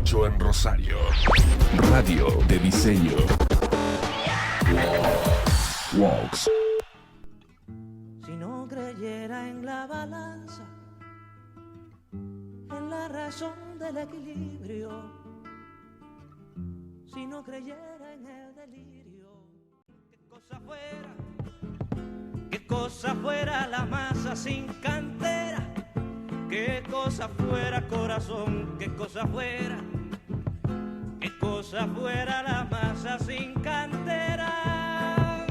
hecho en Rosario. Radio de diseño. Walks. Si no creyera en la balanza, en la razón del equilibrio, si no creyera en el delirio, qué cosa fuera la masa sin cantera, qué cosa fuera corazón, qué cosa fuera la masa sin cantera.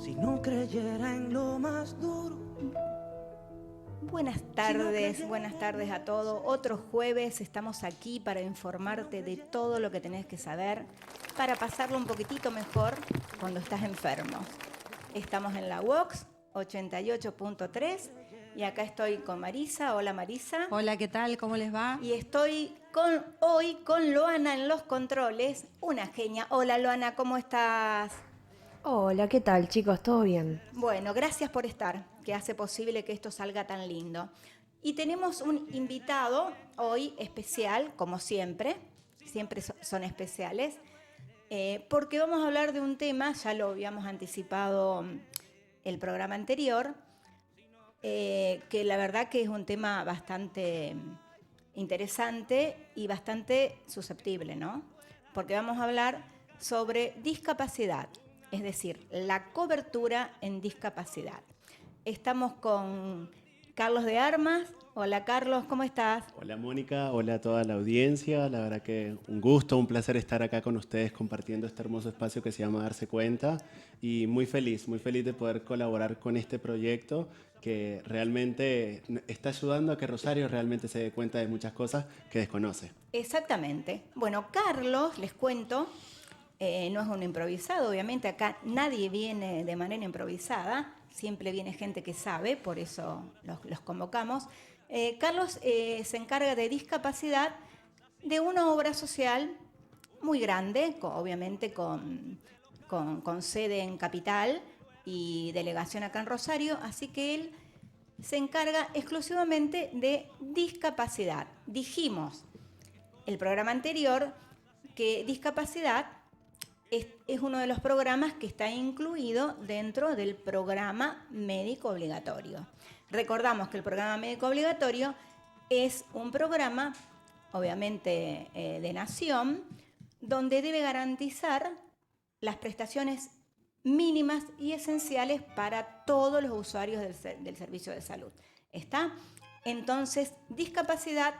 Si no creyera en lo más duro. Buenas tardes a todos. Otro jueves estamos aquí para informarte de todo lo que tenés que saber para pasarlo un poquitito mejor cuando estás enfermo. Estamos en la Vox 88.3 y acá estoy con Marisa. Hola Marisa. Hola, ¿qué tal? ¿Cómo les va? Y estoy hoy con Loana en los controles, una genia. Hola Loana, ¿cómo estás? Hola, ¿qué tal, chicos? ¿Todo bien? Bueno, gracias por estar, que hace posible que esto salga tan lindo. Y tenemos un invitado hoy especial, como siempre son especiales, porque vamos a hablar de un tema, ya lo habíamos anticipado el programa anterior, que la verdad que es un tema bastante interesante y bastante susceptible, ¿no? Porque vamos a hablar sobre discapacidad. Es decir, la cobertura en discapacidad. Estamos con Carlos de Armas. Hola Carlos, ¿cómo estás? Hola Mónica, hola a toda la audiencia. La verdad que un gusto, un placer estar acá con ustedes compartiendo este hermoso espacio que se llama Darse Cuenta. Y muy feliz de poder colaborar con este proyecto que realmente está ayudando a que Rosario realmente se dé cuenta de muchas cosas que desconoce. Exactamente. Bueno, Carlos, les cuento, no es un improvisado, obviamente acá nadie viene de manera improvisada, siempre viene gente que sabe, por eso los convocamos. Carlos se encarga de discapacidad de una obra social muy grande, obviamente con sede en Capital y delegación acá en Rosario, así que él se encarga exclusivamente de discapacidad. Dijimos el programa anterior que discapacidad es uno de los programas que está incluido dentro del programa médico obligatorio. Recordamos que el programa médico obligatorio es un programa, obviamente, de nación, donde debe garantizar las prestaciones mínimas y esenciales para todos los usuarios del servicio de salud. ¿Está? Entonces, discapacidad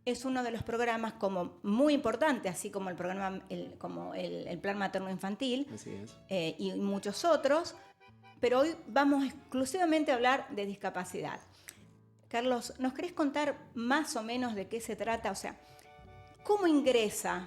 es uno de los programas como muy importante, así como el programa, como el Plan Materno Infantil. Así es. Y muchos otros, pero hoy vamos exclusivamente a hablar de discapacidad. Carlos, ¿nos querés contar más o menos de qué se trata? O sea, ¿cómo ingresa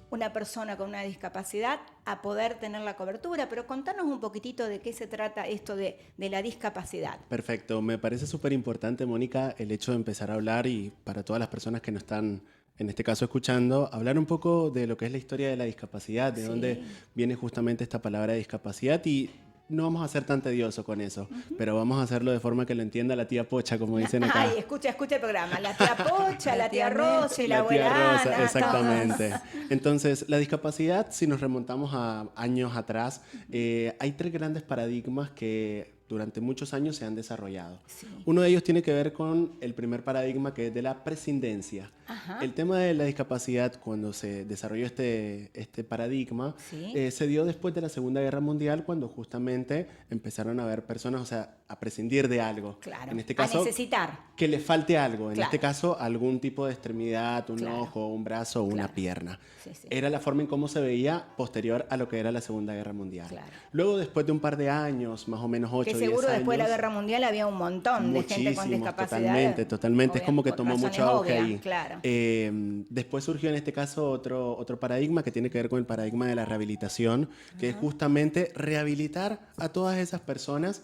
una persona con una discapacidad a poder tener la cobertura? Pero contanos un poquitito de qué se trata esto de la discapacidad. Perfecto, me parece súper importante, Mónica, el hecho de empezar a hablar y para todas las personas que nos están, en este caso, escuchando, hablar un poco de lo que es la historia de la discapacidad, de dónde viene justamente esta palabra discapacidad y no vamos a ser tan tedioso con eso, pero vamos a hacerlo de forma que lo entienda la tía Pocha, como dicen acá. Ay, escucha el programa. La tía Pocha, la tía Rosa y la abuela tía Rosa, Ana, exactamente. todos. Entonces, la discapacidad, si nos remontamos a años atrás, hay tres grandes paradigmas que durante muchos años se han desarrollado. Sí. Uno de ellos tiene que ver con el primer paradigma, que es de la prescindencia. Ajá. El tema de la discapacidad, cuando se desarrolló este paradigma, se dio después de la Segunda Guerra Mundial, cuando justamente empezaron a haber personas, o sea, a prescindir de algo. Claro, en este caso, a necesitar. Que le falte algo. En Claro. este caso, algún tipo de extremidad, un Claro. ojo, un brazo o una pierna. Sí, sí. Era la forma en cómo se veía posterior a lo que era la Segunda Guerra Mundial. Claro. Luego, después de un par de años, más o menos 8 o 10 años... Que seguro después de la Guerra Mundial había un montón de gente con discapacidad. Totalmente. Es como que tomó mucho auge ahí. Claro. Después surgió en este caso otro paradigma que tiene que ver con el paradigma de la rehabilitación, que es justamente rehabilitar a todas esas personas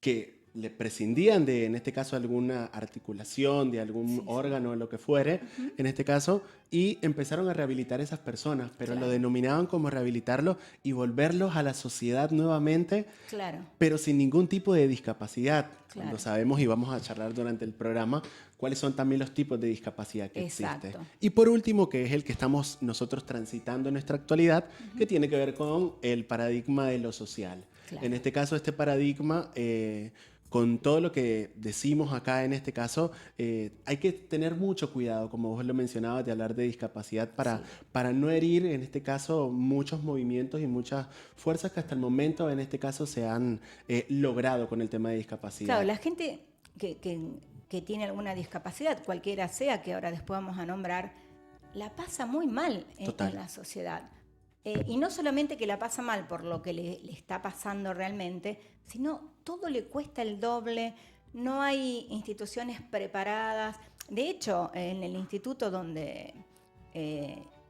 que le prescindían de, en este caso, alguna articulación, de algún órgano, lo que fuere, en este caso, y empezaron a rehabilitar a esas personas, pero lo denominaban como rehabilitarlos y volverlos a la sociedad nuevamente, pero sin ningún tipo de discapacidad. Cuando sabemos, y vamos a charlar durante el programa, cuáles son también los tipos de discapacidad que existen. Y por último, que es el que estamos nosotros transitando en nuestra actualidad, que tiene que ver con el paradigma de lo social. En este caso, este paradigma, con todo lo que decimos acá en este caso, hay que tener mucho cuidado, como vos lo mencionabas, de hablar de discapacidad para no herir, en este caso, muchos movimientos y muchas fuerzas que hasta el momento, en este caso, se han logrado con el tema de discapacidad. Claro, la gente que tiene alguna discapacidad, cualquiera sea, que ahora después vamos a nombrar, la pasa muy mal en la sociedad. Y no solamente que la pasa mal por lo que le está pasando realmente, sino todo le cuesta el doble, no hay instituciones preparadas. De hecho, en el instituto donde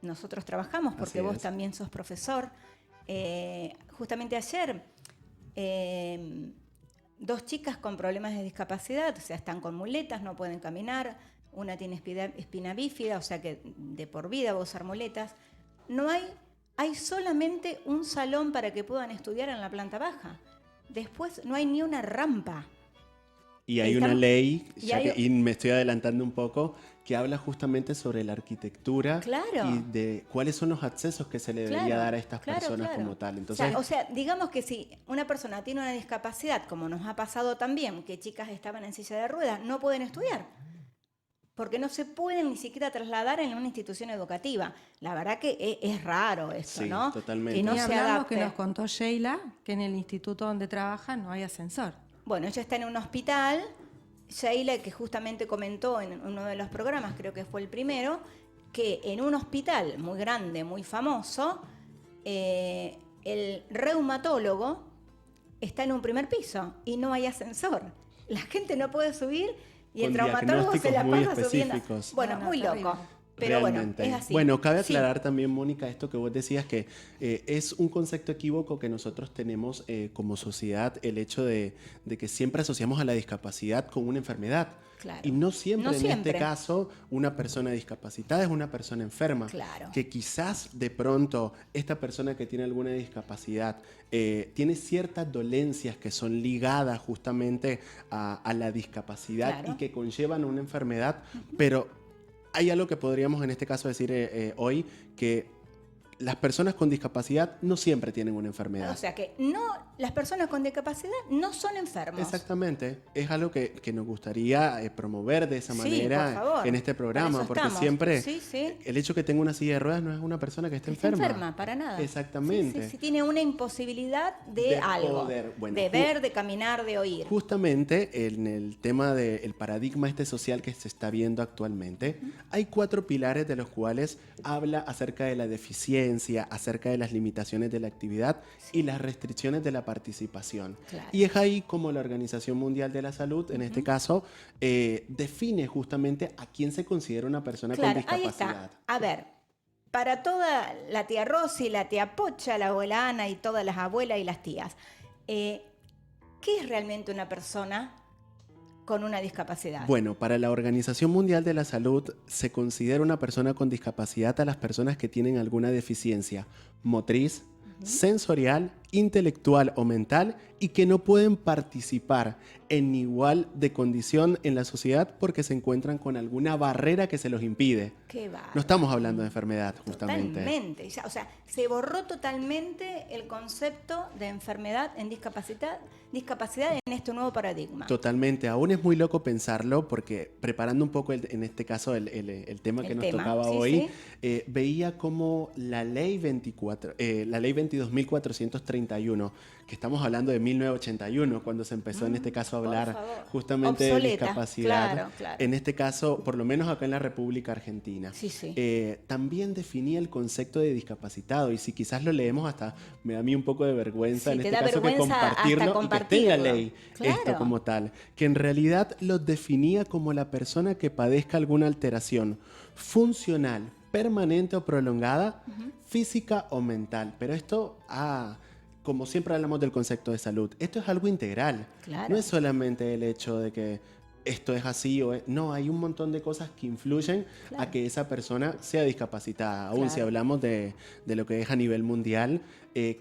nosotros trabajamos, porque vos también sos profesor, justamente ayer, 2 chicas con problemas de discapacidad, o sea, están con muletas, no pueden caminar, una tiene espina bífida, o sea que de por vida va a usar muletas. Hay solamente un salón para que puedan estudiar en la planta baja. Después no hay ni una rampa. Y hay una ley, y me estoy adelantando un poco, que habla justamente sobre la arquitectura y de cuáles son los accesos que se le debería dar a estas personas como tal. Entonces, o sea, digamos que si una persona tiene una discapacidad, como nos ha pasado también, que chicas estaban en silla de ruedas, no pueden estudiar. Porque no se pueden ni siquiera trasladar en una institución educativa. La verdad que es raro eso, ¿no? Totalmente. Que no y se hablamos adapte. que nos contó Sheila que en el instituto donde trabaja no hay ascensor. Bueno, ella está en un hospital. Sheila, que justamente comentó en uno de los programas, creo que fue el primero, que en un hospital muy grande, muy famoso, el reumatólogo está en un primer piso y no hay ascensor. La gente no puede subir y el traumatólogo se la pasa subiendo. Bueno, muy loco. Pero realmente. bueno, es así. Bueno, cabe aclarar también, Mónica, esto que vos decías, que es un concepto equívoco que nosotros tenemos como sociedad, el hecho de que siempre asociamos a la discapacidad con una enfermedad. Claro. Y no siempre, este caso, una persona discapacitada es una persona enferma. Claro. Que quizás de pronto esta persona que tiene alguna discapacidad tiene ciertas dolencias que son ligadas justamente a la discapacidad y que conllevan a una enfermedad, pero hay algo que podríamos en este caso decir hoy, que las personas con discapacidad no siempre tienen una enfermedad. O sea que las personas con discapacidad no son enfermos. Exactamente. Es algo que nos gustaría promover de esa manera en este programa, porque siempre el hecho que tenga una silla de ruedas no es una persona que esté enferma. Enferma, para nada. Exactamente. Sí, tiene una imposibilidad de algo. De ver, de caminar, de oír. Justamente en el tema del paradigma social que se está viendo actualmente, hay 4 pilares de los cuales habla acerca de la deficiencia, acerca de las limitaciones de la actividad y las restricciones de la participación. Y es ahí como la Organización Mundial de la Salud, en este caso, define justamente a quién se considera una persona con discapacidad. Ahí está. A ver, para toda la tía Rosy, la tía Pocha, la abuela Ana y todas las abuelas y las tías, ¿qué es realmente una persona con una discapacidad? Bueno, para la Organización Mundial de la Salud se considera una persona con discapacidad a las personas que tienen alguna deficiencia motriz, sensorial, intelectual o mental y que no pueden participar en igual de condición en la sociedad porque se encuentran con alguna barrera que se los impide. Qué bárbaro. No estamos hablando de enfermedad, justamente. Totalmente. O sea, se borró totalmente el concepto de enfermedad en discapacidad en este nuevo paradigma. Totalmente. Aún es muy loco pensarlo porque preparando un poco, en este caso, el tema que nos tocaba hoy, veía como la ley 22.431, que estamos hablando de 1981, cuando se empezó en este caso a hablar justamente de discapacidad. Claro. En este caso, por lo menos acá en la República Argentina. También definía el concepto de discapacitado y si quizás lo leemos hasta me da a mí un poco de vergüenza en este caso que compartirlo y que esté en la ley esto como tal, que en realidad los definía como la persona que padezca alguna alteración funcional, permanente o prolongada, física o mental. Pero esto como siempre hablamos del concepto de salud, esto es algo integral. Claro. No es solamente el hecho de que esto es así no, hay un montón de cosas que influyen a que esa persona sea discapacitada. Aún si hablamos de lo que es a nivel mundial,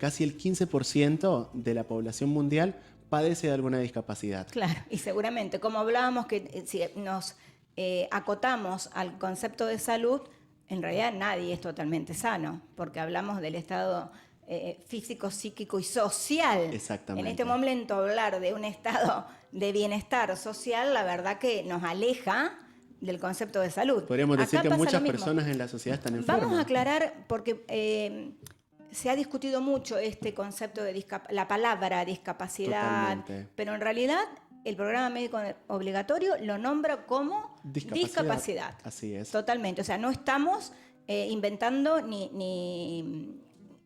casi el 15% de la población mundial padece de alguna discapacidad. Claro, y seguramente, como hablábamos, que si nos acotamos al concepto de salud, en realidad nadie es totalmente sano, porque hablamos del estado físico, psíquico y social. Exactamente. En este momento hablar de un estado de bienestar social, la verdad que nos aleja del concepto de salud. Podríamos decir Acá que pasa muchas lo mismo. personas en la sociedad están enfermas. Vamos a aclarar, porque se ha discutido mucho este concepto de la palabra discapacidad, Totalmente. pero en realidad el programa médico obligatorio lo nombra como discapacidad. Así es. Totalmente. O sea, no estamos inventando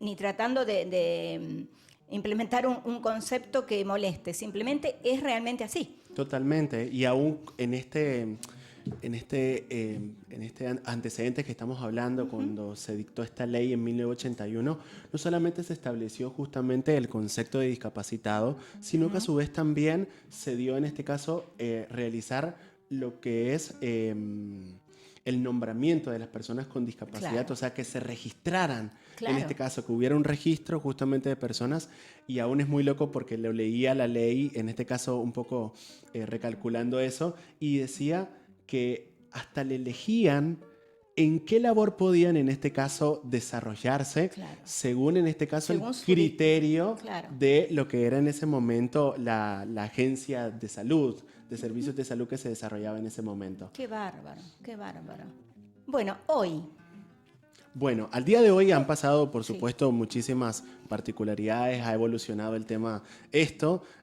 ni tratando de implementar un concepto que moleste. Simplemente es realmente así. Totalmente. Y aún en este antecedente que estamos hablando, cuando se dictó esta ley en 1981, no solamente se estableció justamente el concepto de discapacitado, sino que a su vez también se dio en este caso realizar lo que es el nombramiento de las personas con discapacidad, Claro. o sea, que se registraran, Claro. en este caso, que hubiera un registro justamente de personas, y aún es muy loco porque lo leía la ley, en este caso un poco recalculando eso, y decía que hasta le elegían en qué labor podían en este caso desarrollarse, Claro. según en este caso Según el su criterio claro. de lo que era en ese momento la agencia de salud, de servicios de salud que se desarrollaba en ese momento. Qué bárbaro, qué bárbaro. Bueno, hoy, Bueno, al día de hoy han pasado, por Sí. supuesto, muchísimas particularidades, ha evolucionado el tema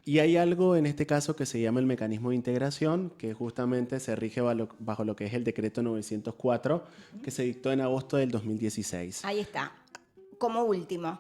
y hay algo en este caso que se llama el mecanismo de integración, que justamente se rige bajo lo que es el decreto 904, que se dictó en agosto del 2016. ahí está. Como último,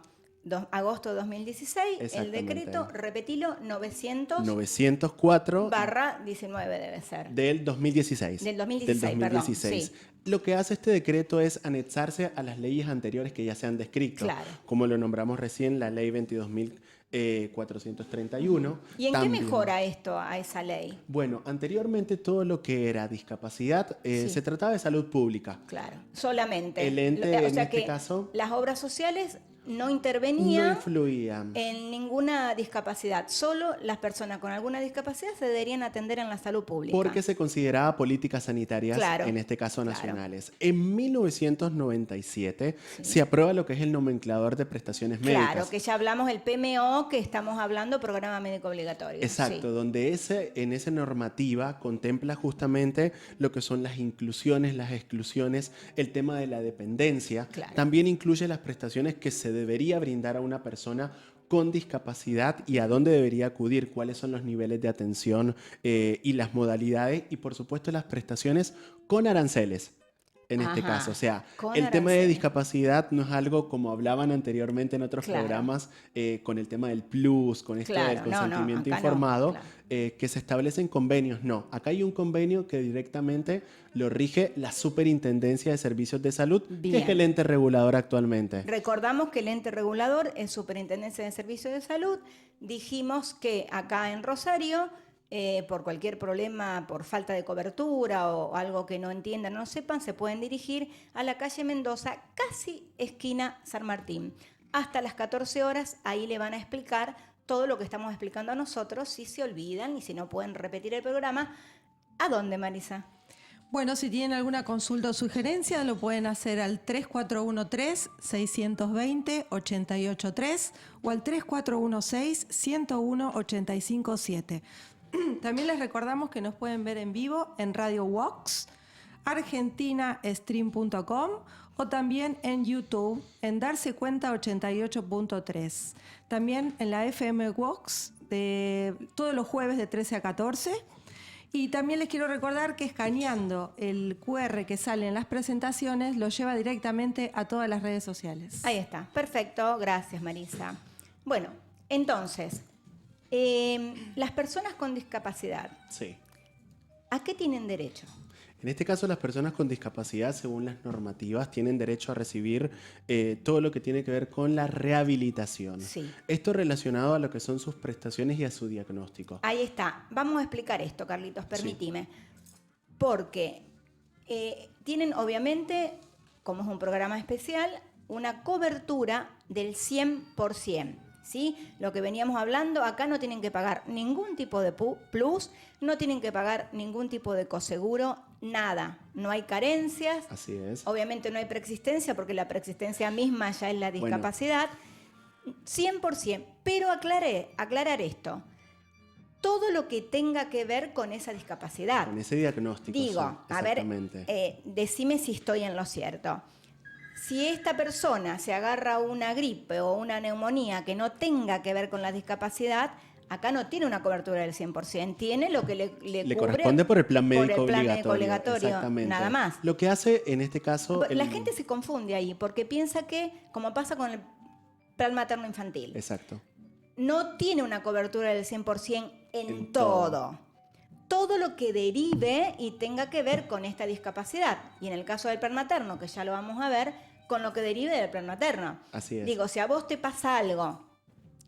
agosto de 2016, el Exactamente. decreto, repetilo, 904 900/19 debe ser. del 2016. Del 2016, perdón, sí. Lo que hace este decreto es anexarse a las leyes anteriores que ya se han descrito, Claro. como lo nombramos recién, la ley 22.431. ¿Y en También. qué mejora esto a esa ley? Bueno, anteriormente todo lo que era discapacidad Sí. se trataba de salud pública. Claro, solamente. El ente, O en sea este que caso, las obras sociales no no intervenían influían. en ninguna discapacidad. Solo las personas con alguna discapacidad se deberían atender en la salud pública. Porque se consideraba políticas sanitarias, Claro, en este caso claro. nacionales. En 1997 se aprueba lo que es el nomenclador de prestaciones médicas. Claro, que ya hablamos del PMO, que estamos hablando, Programa Médico Obligatorio. Exacto, Sí. donde en esa normativa contempla justamente lo que son las inclusiones, las exclusiones, el tema de la dependencia. Claro. También incluye las prestaciones que se debería brindar a una persona con discapacidad y a dónde debería acudir, cuáles son los niveles de atención y las modalidades y por supuesto las prestaciones con aranceles. En este Ajá, caso, o sea, con el tema de aranceles. discapacidad no es algo como hablaban anteriormente en otros Claro. programas con el tema del plus, con esto Claro, del no, consentimiento acá no, informado, claro. que se establecen convenios. No, acá hay un convenio que directamente lo rige la Superintendencia de Servicios de Salud, que Bien. es el ente regulador actualmente. Recordamos que el ente regulador es Superintendencia de Servicios de Salud. Dijimos que acá en Rosario, por cualquier problema, por falta de cobertura o algo que no entiendan o no sepan, se pueden dirigir a la calle Mendoza, casi esquina San Martín. Hasta las 14 horas, ahí le van a explicar todo lo que estamos explicando a nosotros, si se olvidan y si no pueden repetir el programa. ¿A dónde, Marisa? Bueno, si tienen alguna consulta o sugerencia, lo pueden hacer al 3413-620-883 o al 3416-101-857. También les recordamos que nos pueden ver en vivo en Radio Vox, argentinastream.com o también en YouTube en Darse Cuenta 88.3. También en la FM Vox todos los jueves de 13 a 14. Y también les quiero recordar que escaneando el QR que sale en las presentaciones lo lleva directamente a todas las redes sociales. Ahí está, perfecto, gracias Marisa. Bueno, entonces, las personas con discapacidad, Sí. ¿a qué tienen derecho? En este caso, las personas con discapacidad, según las normativas, tienen derecho a recibir todo lo que tiene que ver con la rehabilitación. Sí. Esto relacionado a lo que son sus prestaciones y a su diagnóstico. Ahí está. Vamos a explicar esto, Carlitos, permitime. Porque tienen, obviamente, como es un programa especial, una cobertura del 100%. ¿Sí? Lo que veníamos hablando, acá no tienen que pagar ningún tipo de plus, no tienen que pagar ningún tipo de coseguro, nada. No hay carencias. Así es. Obviamente no hay preexistencia, porque la preexistencia misma ya es la discapacidad. 100%. Pero aclarar esto. Todo lo que tenga que ver con esa discapacidad. Con ese diagnóstico. Digo, sí, a ver, exactamente. decime si estoy en lo cierto. Si esta persona se agarra una gripe o una neumonía que no tenga que ver con la discapacidad, acá no tiene una cobertura del 100%, tiene lo que le cubre corresponde por el plan médico por el plan obligatorio. obligatorio, Exactamente. nada más. Lo que hace en este caso... La gente se confunde ahí porque piensa que, como pasa con el plan materno infantil, Exacto. no tiene una cobertura del 100% en todo. Todo lo que derive y tenga que ver con esta discapacidad. Y en el caso del plan materno, que ya lo vamos a ver, con lo que derive del plan materno. Así es. Digo, si a vos te pasa algo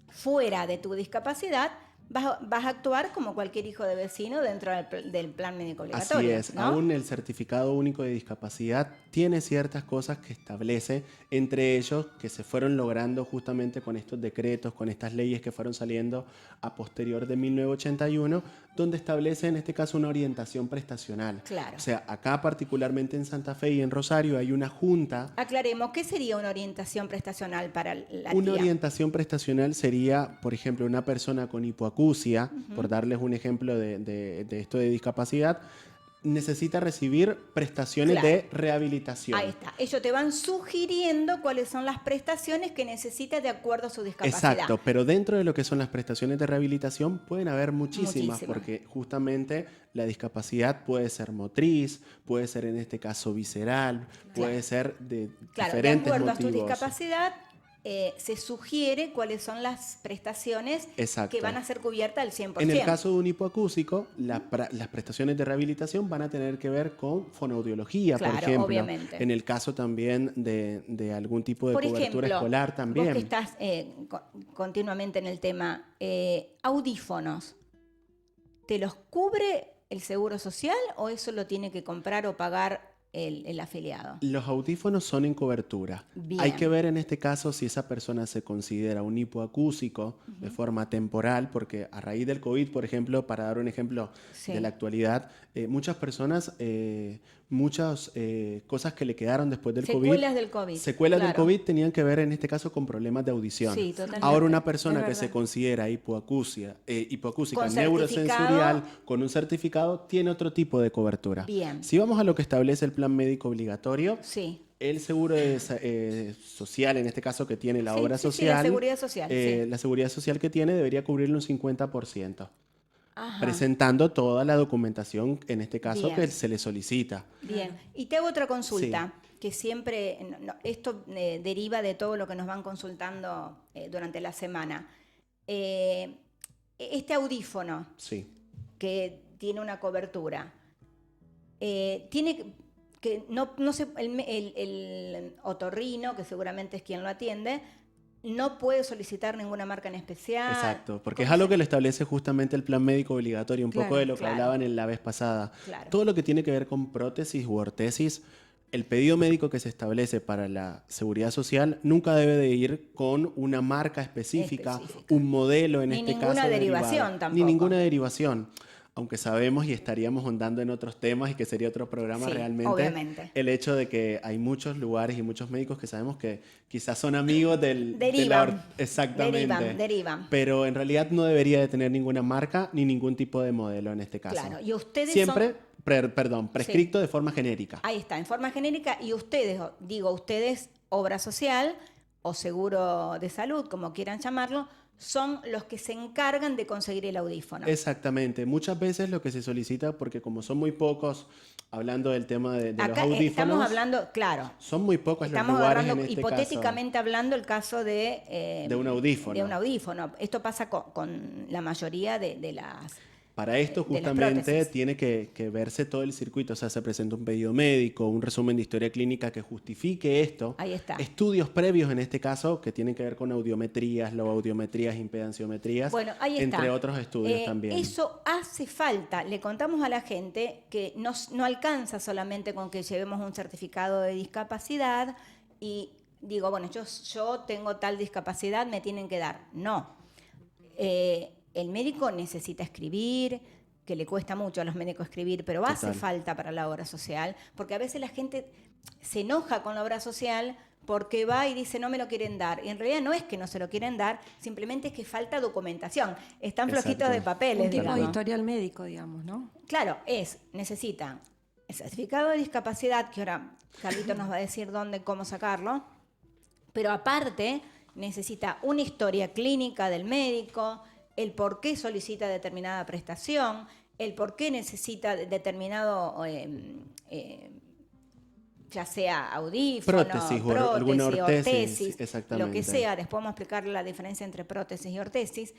fuera de tu discapacidad, vas a actuar como cualquier hijo de vecino dentro del plan médico obligatorio. Así es. ¿no? Aún el certificado único de discapacidad tiene ciertas cosas que establece, entre ellos que se fueron logrando justamente con estos decretos, con estas leyes que fueron saliendo a posterior de 1981, donde establece en este caso una orientación prestacional. Claro. O sea, acá particularmente en Santa Fe y en Rosario hay una junta. Aclaremos, ¿qué sería una orientación prestacional para la Una tía? orientación prestacional sería, por ejemplo, una persona con hipoacusia, por darles un ejemplo de esto de discapacidad, necesita recibir prestaciones Claro. de rehabilitación. Ahí está. Ellos te van sugiriendo cuáles son las prestaciones que necesitas de acuerdo a su discapacidad. Exacto, pero dentro de lo que son las prestaciones de rehabilitación pueden haber muchísimas, porque justamente la discapacidad puede ser motriz, puede ser en este caso visceral, puede ser de diferentes de acuerdo motivos. a tu discapacidad, se sugiere cuáles son las prestaciones Exacto. que van a ser cubiertas al 100%. En el caso de un hipoacúsico, las prestaciones de rehabilitación van a tener que ver con fonoaudiología, Claro, por ejemplo. obviamente. En el caso también de algún tipo de Por cobertura ejemplo, escolar también. Vos que estás continuamente en el tema, audífonos, ¿te los cubre el Seguro Social o eso lo tiene que comprar o pagar el afiliado? Los audífonos son en cobertura. Bien. Hay que ver en este caso si esa persona se considera un hipoacúsico de forma temporal, porque a raíz del COVID, por ejemplo, para dar un ejemplo Sí. de la actualidad, muchas personas, muchas cosas que le quedaron después del COVID. Secuelas del COVID. Secuelas del claro. COVID tenían que ver en este caso con problemas de audición. Sí, totalmente. Ahora una persona Es que se verdad. considera hipoacúsica Con neurosensorial, certificado. con un certificado, tiene otro tipo de cobertura. Bien. Si vamos a lo que establece el plan médico obligatorio, Sí. el seguro social, en este caso que tiene la Sí, obra sí, sí, social, la seguridad social, sí. la seguridad social que tiene debería cubrirle un 50%, Ajá. presentando toda la documentación, en este caso, Bien. que se le solicita. Bien, y te hago otra consulta, que siempre, esto deriva de todo lo que nos van consultando durante la semana. Este audífono Sí. que tiene una cobertura, tiene que, no sé, el otorrino, que seguramente es quien lo atiende, no puede solicitar ninguna marca en especial. Exacto, porque es algo que lo establece justamente el plan médico obligatorio, un poco Claro, de lo que claro. hablaban en la vez pasada. Claro. Todo lo que tiene que ver con prótesis u ortesis, el pedido médico que se establece para la seguridad social nunca debe de ir con una marca específica, un modelo en Ni este ninguna caso derivación derivado. tampoco. Ni ninguna derivación. Aunque sabemos y estaríamos ahondando en otros temas y que sería otro programa Sí, realmente, obviamente. el hecho de que hay muchos lugares y muchos médicos que sabemos que quizás son amigos de Derivan. exactamente. Derivan. Pero en realidad no debería de tener ninguna marca ni ningún tipo de modelo en este caso. Claro, y ustedes siempre, son- prescrito de forma genérica. Ahí está, en forma genérica, y ustedes, ustedes, obra social o seguro de salud, como quieran llamarlo, son los que se encargan de conseguir el audífono. Exactamente. Muchas veces lo que se solicita, porque como son muy pocos, hablando del tema de los Acá audífonos, estamos hablando, claro, son muy pocos estamos los lugares agarrando, en este hipotéticamente hablando, el caso de un audífono. de un audífono. Esto pasa con la mayoría de las para esto de las justamente prótesis. tiene que verse todo el circuito, o sea, se presenta un pedido médico, un resumen de historia clínica que justifique esto. Ahí está. Estudios previos en este caso que tienen que ver con audiometrías, logaudiometrías, impedanciometrías, Bueno, ahí está. entre otros estudios también. Eso hace falta. Le contamos a la gente que no alcanza solamente con que llevemos un certificado de discapacidad y digo, bueno, yo tengo tal discapacidad, me tienen que dar. No. El médico necesita escribir, que le cuesta mucho a los médicos escribir, pero Total. hace falta para la obra social, porque a veces la gente se enoja con la obra social porque va y dice no me lo quieren dar. Y en realidad no es que no se lo quieren dar, simplemente es que falta documentación. Están flojitos Exacto. de papeles, Un tipo de digamos. historial médico, digamos, ¿no? Claro, necesitan el certificado de discapacidad, que ahora Carlito nos va a decir dónde, cómo sacarlo, pero aparte necesita una historia clínica del médico, el por qué solicita determinada prestación, el por qué necesita determinado, ya sea audífono, Prótesis o alguna ortesis, exactamente. lo que sea. Después vamos a explicar la diferencia entre prótesis y ortesis,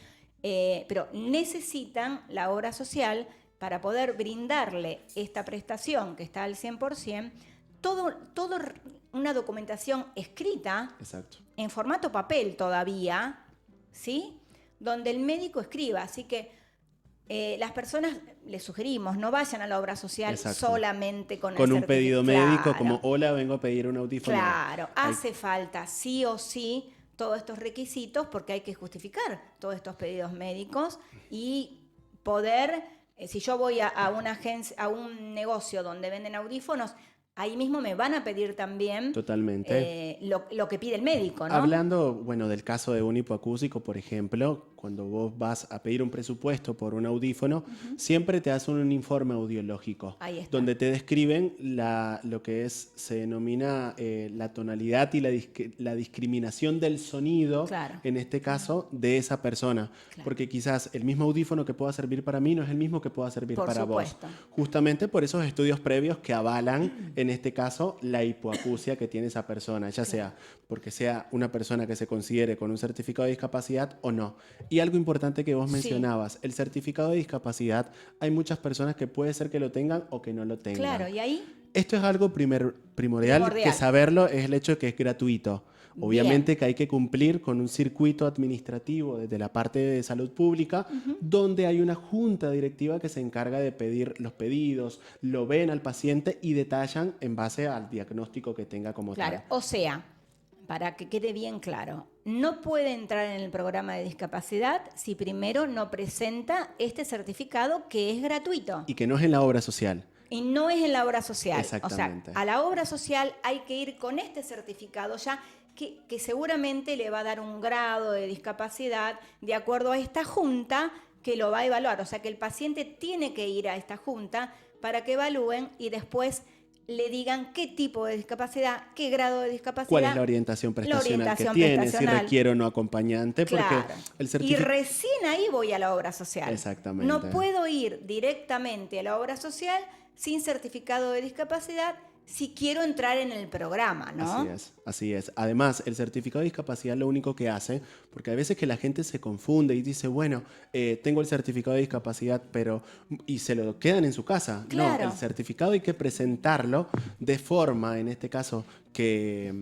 pero necesitan la obra social para poder brindarle esta prestación que está al 100%, todo una documentación escrita, Exacto. en formato papel todavía, ¿sí? Donde el médico escriba. Así que las personas, les sugerimos, no vayan a la obra social Exacto. solamente con Con el un pedido certificado. médico Claro. como, hola, vengo a pedir un audífono. Claro, Hay- hace falta sí o sí todos estos requisitos porque hay que justificar todos estos pedidos médicos y poder, si yo voy a una agencia, a un negocio donde venden audífonos, ahí mismo me van a pedir también Totalmente. lo que pide el médico, ¿no? Hablando, bueno, del caso de un hipoacúsico, por ejemplo, cuando vos vas a pedir un presupuesto por un audífono, siempre te hacen un informe audiológico, Ahí está. donde te describen lo que se denomina la tonalidad y la discriminación del sonido, Claro. en este caso, de esa persona. Claro. Porque quizás el mismo audífono que pueda servir para mí no es el mismo que pueda servir Por para supuesto. vos. Justamente por esos estudios previos que avalan, en este caso, la hipoacusia que tiene esa persona, ya sea porque sea una persona que se considere con un certificado de discapacidad o no. Y algo importante que vos Sí. mencionabas, el certificado de discapacidad, hay muchas personas que puede ser que lo tengan o que no lo tengan. Claro, y ahí Esto es algo primordial, que saberlo es el hecho de que es gratuito. Obviamente que hay que cumplir con un circuito administrativo desde la parte de salud pública, donde hay una junta directiva que se encarga de pedir los pedidos, lo ven al paciente y detallan en base al diagnóstico que tenga como claro, tal. o sea, para que quede bien claro, no puede entrar en el programa de discapacidad si primero no presenta este certificado que es gratuito. Y que no es en la obra social. Y no es en la obra social. Exactamente. O sea, a la obra social hay que ir con este certificado ya que seguramente le va a dar un grado de discapacidad de acuerdo a esta junta que lo va a evaluar. O sea, que el paciente tiene que ir a esta junta para que evalúen y después le digan qué tipo de discapacidad, qué grado de discapacidad. ¿Cuál es la orientación prestacional orientación que tiene? Si prestacional. requiere o no acompañante, porque Claro. el Y certificado... recién ahí voy a la obra social. Exactamente. No puedo ir directamente a la obra social sin certificado de discapacidad si quiero entrar en el programa, ¿no? Así es, así es. Además, el certificado de discapacidad lo único que hace, porque a veces que la gente se confunde y dice, bueno, tengo el certificado de discapacidad, pero... y se lo quedan en su casa. Claro. No, el certificado hay que presentarlo de forma, en este caso, que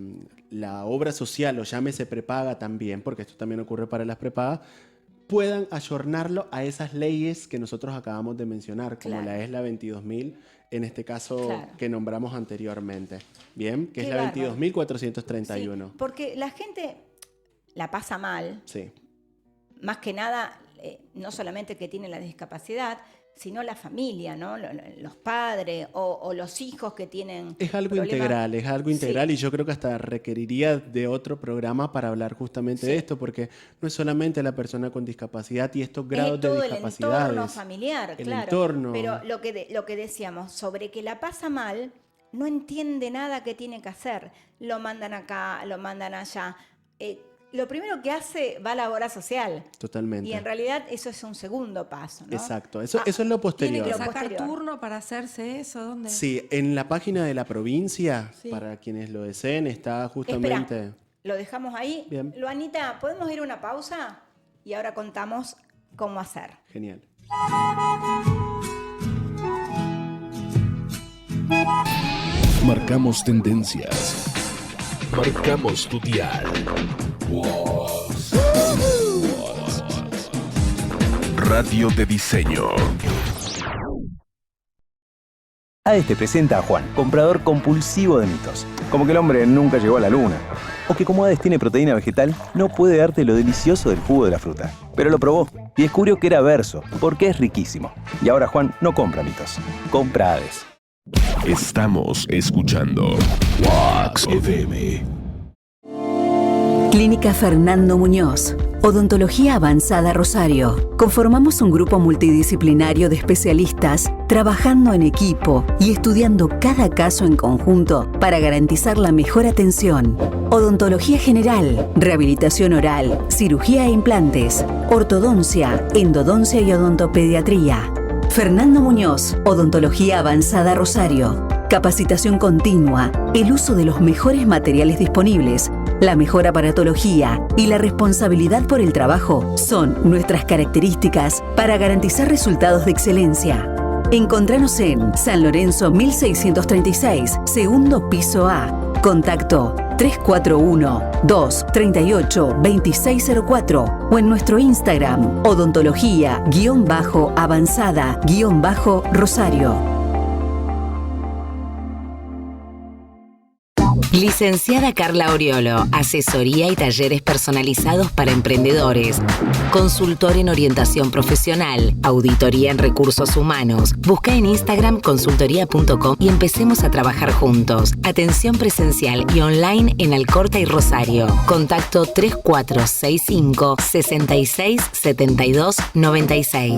la obra social, o llámese prepaga también, porque esto también ocurre para las prepagas, puedan ayornarlo a esas leyes que nosotros acabamos de mencionar, como Claro. la es la 22.000, en este caso Claro. que nombramos anteriormente. Bien, que es Qué la bárbaro. 22.431. Sí, porque la gente la pasa mal, Sí, más que nada, no solamente el que tiene la discapacidad, sino la familia, ¿no? Los padres o los hijos que tienen es algo problemas. integral, es algo Sí. integral y yo creo que hasta requeriría de otro programa para hablar justamente de esto, porque no es solamente la persona con discapacidad y estos grados Es todo de el discapacidades. entorno familiar, el claro. entorno. Pero lo que decíamos, sobre que la pasa mal, no entiende nada que tiene que hacer. Lo mandan acá, lo mandan allá. Lo primero que hace va a la obra social. Totalmente. Y en realidad eso es un segundo paso, ¿no? Exacto, eso es lo posterior. tiene que ¿Sacar posterior. turno para hacerse eso? ¿Dónde? Sí, en la página de la provincia, Sí. para quienes lo deseen, está justamente... Espera, lo dejamos ahí. Bien. Luanita, ¿podemos ir a una pausa? Y ahora contamos cómo hacer. Genial. Marcamos tendencias. Marcamos tu dial. Radio de diseño. ADES te presenta a Juan, comprador compulsivo de mitos. Como que el hombre nunca llegó a la luna. O que como ADES tiene proteína vegetal, no puede darte lo delicioso del jugo de la fruta. Pero lo probó y descubrió que era verso, porque es riquísimo. Y ahora Juan no compra mitos, compra ADES. Estamos escuchando Wax FM. Clínica Fernando Muñoz. Odontología Avanzada Rosario. Conformamos un grupo multidisciplinario de especialistas trabajando en equipo y estudiando cada caso en conjunto para garantizar la mejor atención. Odontología general, rehabilitación oral, cirugía e implantes, ortodoncia, endodoncia y odontopediatría. Fernando Muñoz, Odontología Avanzada Rosario. Capacitación continua, el uso de los mejores materiales disponibles, la mejor aparatología y la responsabilidad por el trabajo son nuestras características para garantizar resultados de excelencia. Encontranos en San Lorenzo 1636, segundo piso A. Contacto 341-238-2604 o en nuestro Instagram odontología-avanzada-Rosario. Licenciada Carla Oriolo, asesoría y talleres personalizados para emprendedores. Consultor en orientación profesional, auditoría en recursos humanos. Busca en Instagram consultoría.com y empecemos a trabajar juntos. Atención presencial y online en Alcorta y Rosario. Contacto 3465 66 72 96.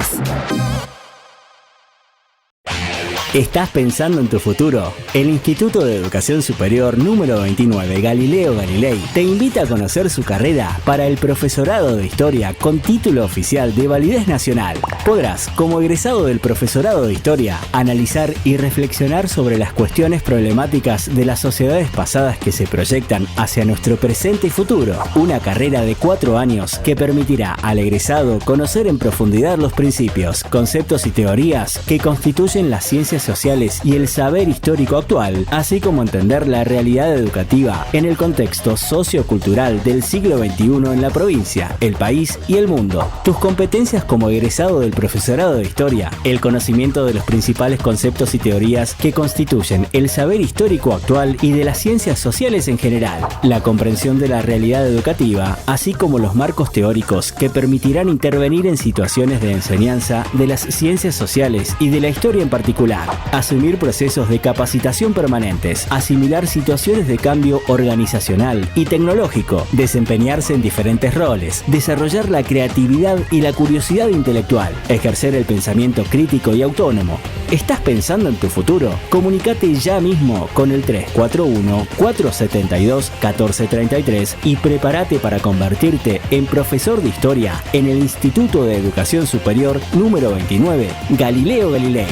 ¿Estás pensando en tu futuro? El Instituto de Educación Superior número 29 Galileo Galilei te invita a conocer su carrera para el profesorado de Historia con título oficial de validez nacional. Podrás, como egresado del profesorado de Historia, analizar y reflexionar sobre las cuestiones problemáticas de las sociedades pasadas que se proyectan hacia nuestro presente y futuro. Una carrera de 4 años que permitirá al egresado conocer en profundidad los principios, conceptos y teorías que constituyen las ciencias sociales y el saber histórico actual, así como entender la realidad educativa en el contexto sociocultural del siglo XXI en la provincia, el país y el mundo. Tus competencias como egresado del profesorado de Historia, el conocimiento de los principales conceptos y teorías que constituyen el saber histórico actual y de las ciencias sociales en general, la comprensión de la realidad educativa, así como los marcos teóricos que permitirán intervenir en situaciones de enseñanza de las ciencias sociales y de la historia en particular. Asumir procesos de capacitación permanentes, asimilar situaciones de cambio organizacional y tecnológico, desempeñarse en diferentes roles, desarrollar la creatividad y la curiosidad intelectual, ejercer el pensamiento crítico y autónomo. ¿Estás pensando en tu futuro? Comunícate ya mismo con el 341-472-1433 y prepárate para convertirte en profesor de historia en el Instituto de Educación Superior número 29 Galileo Galilei.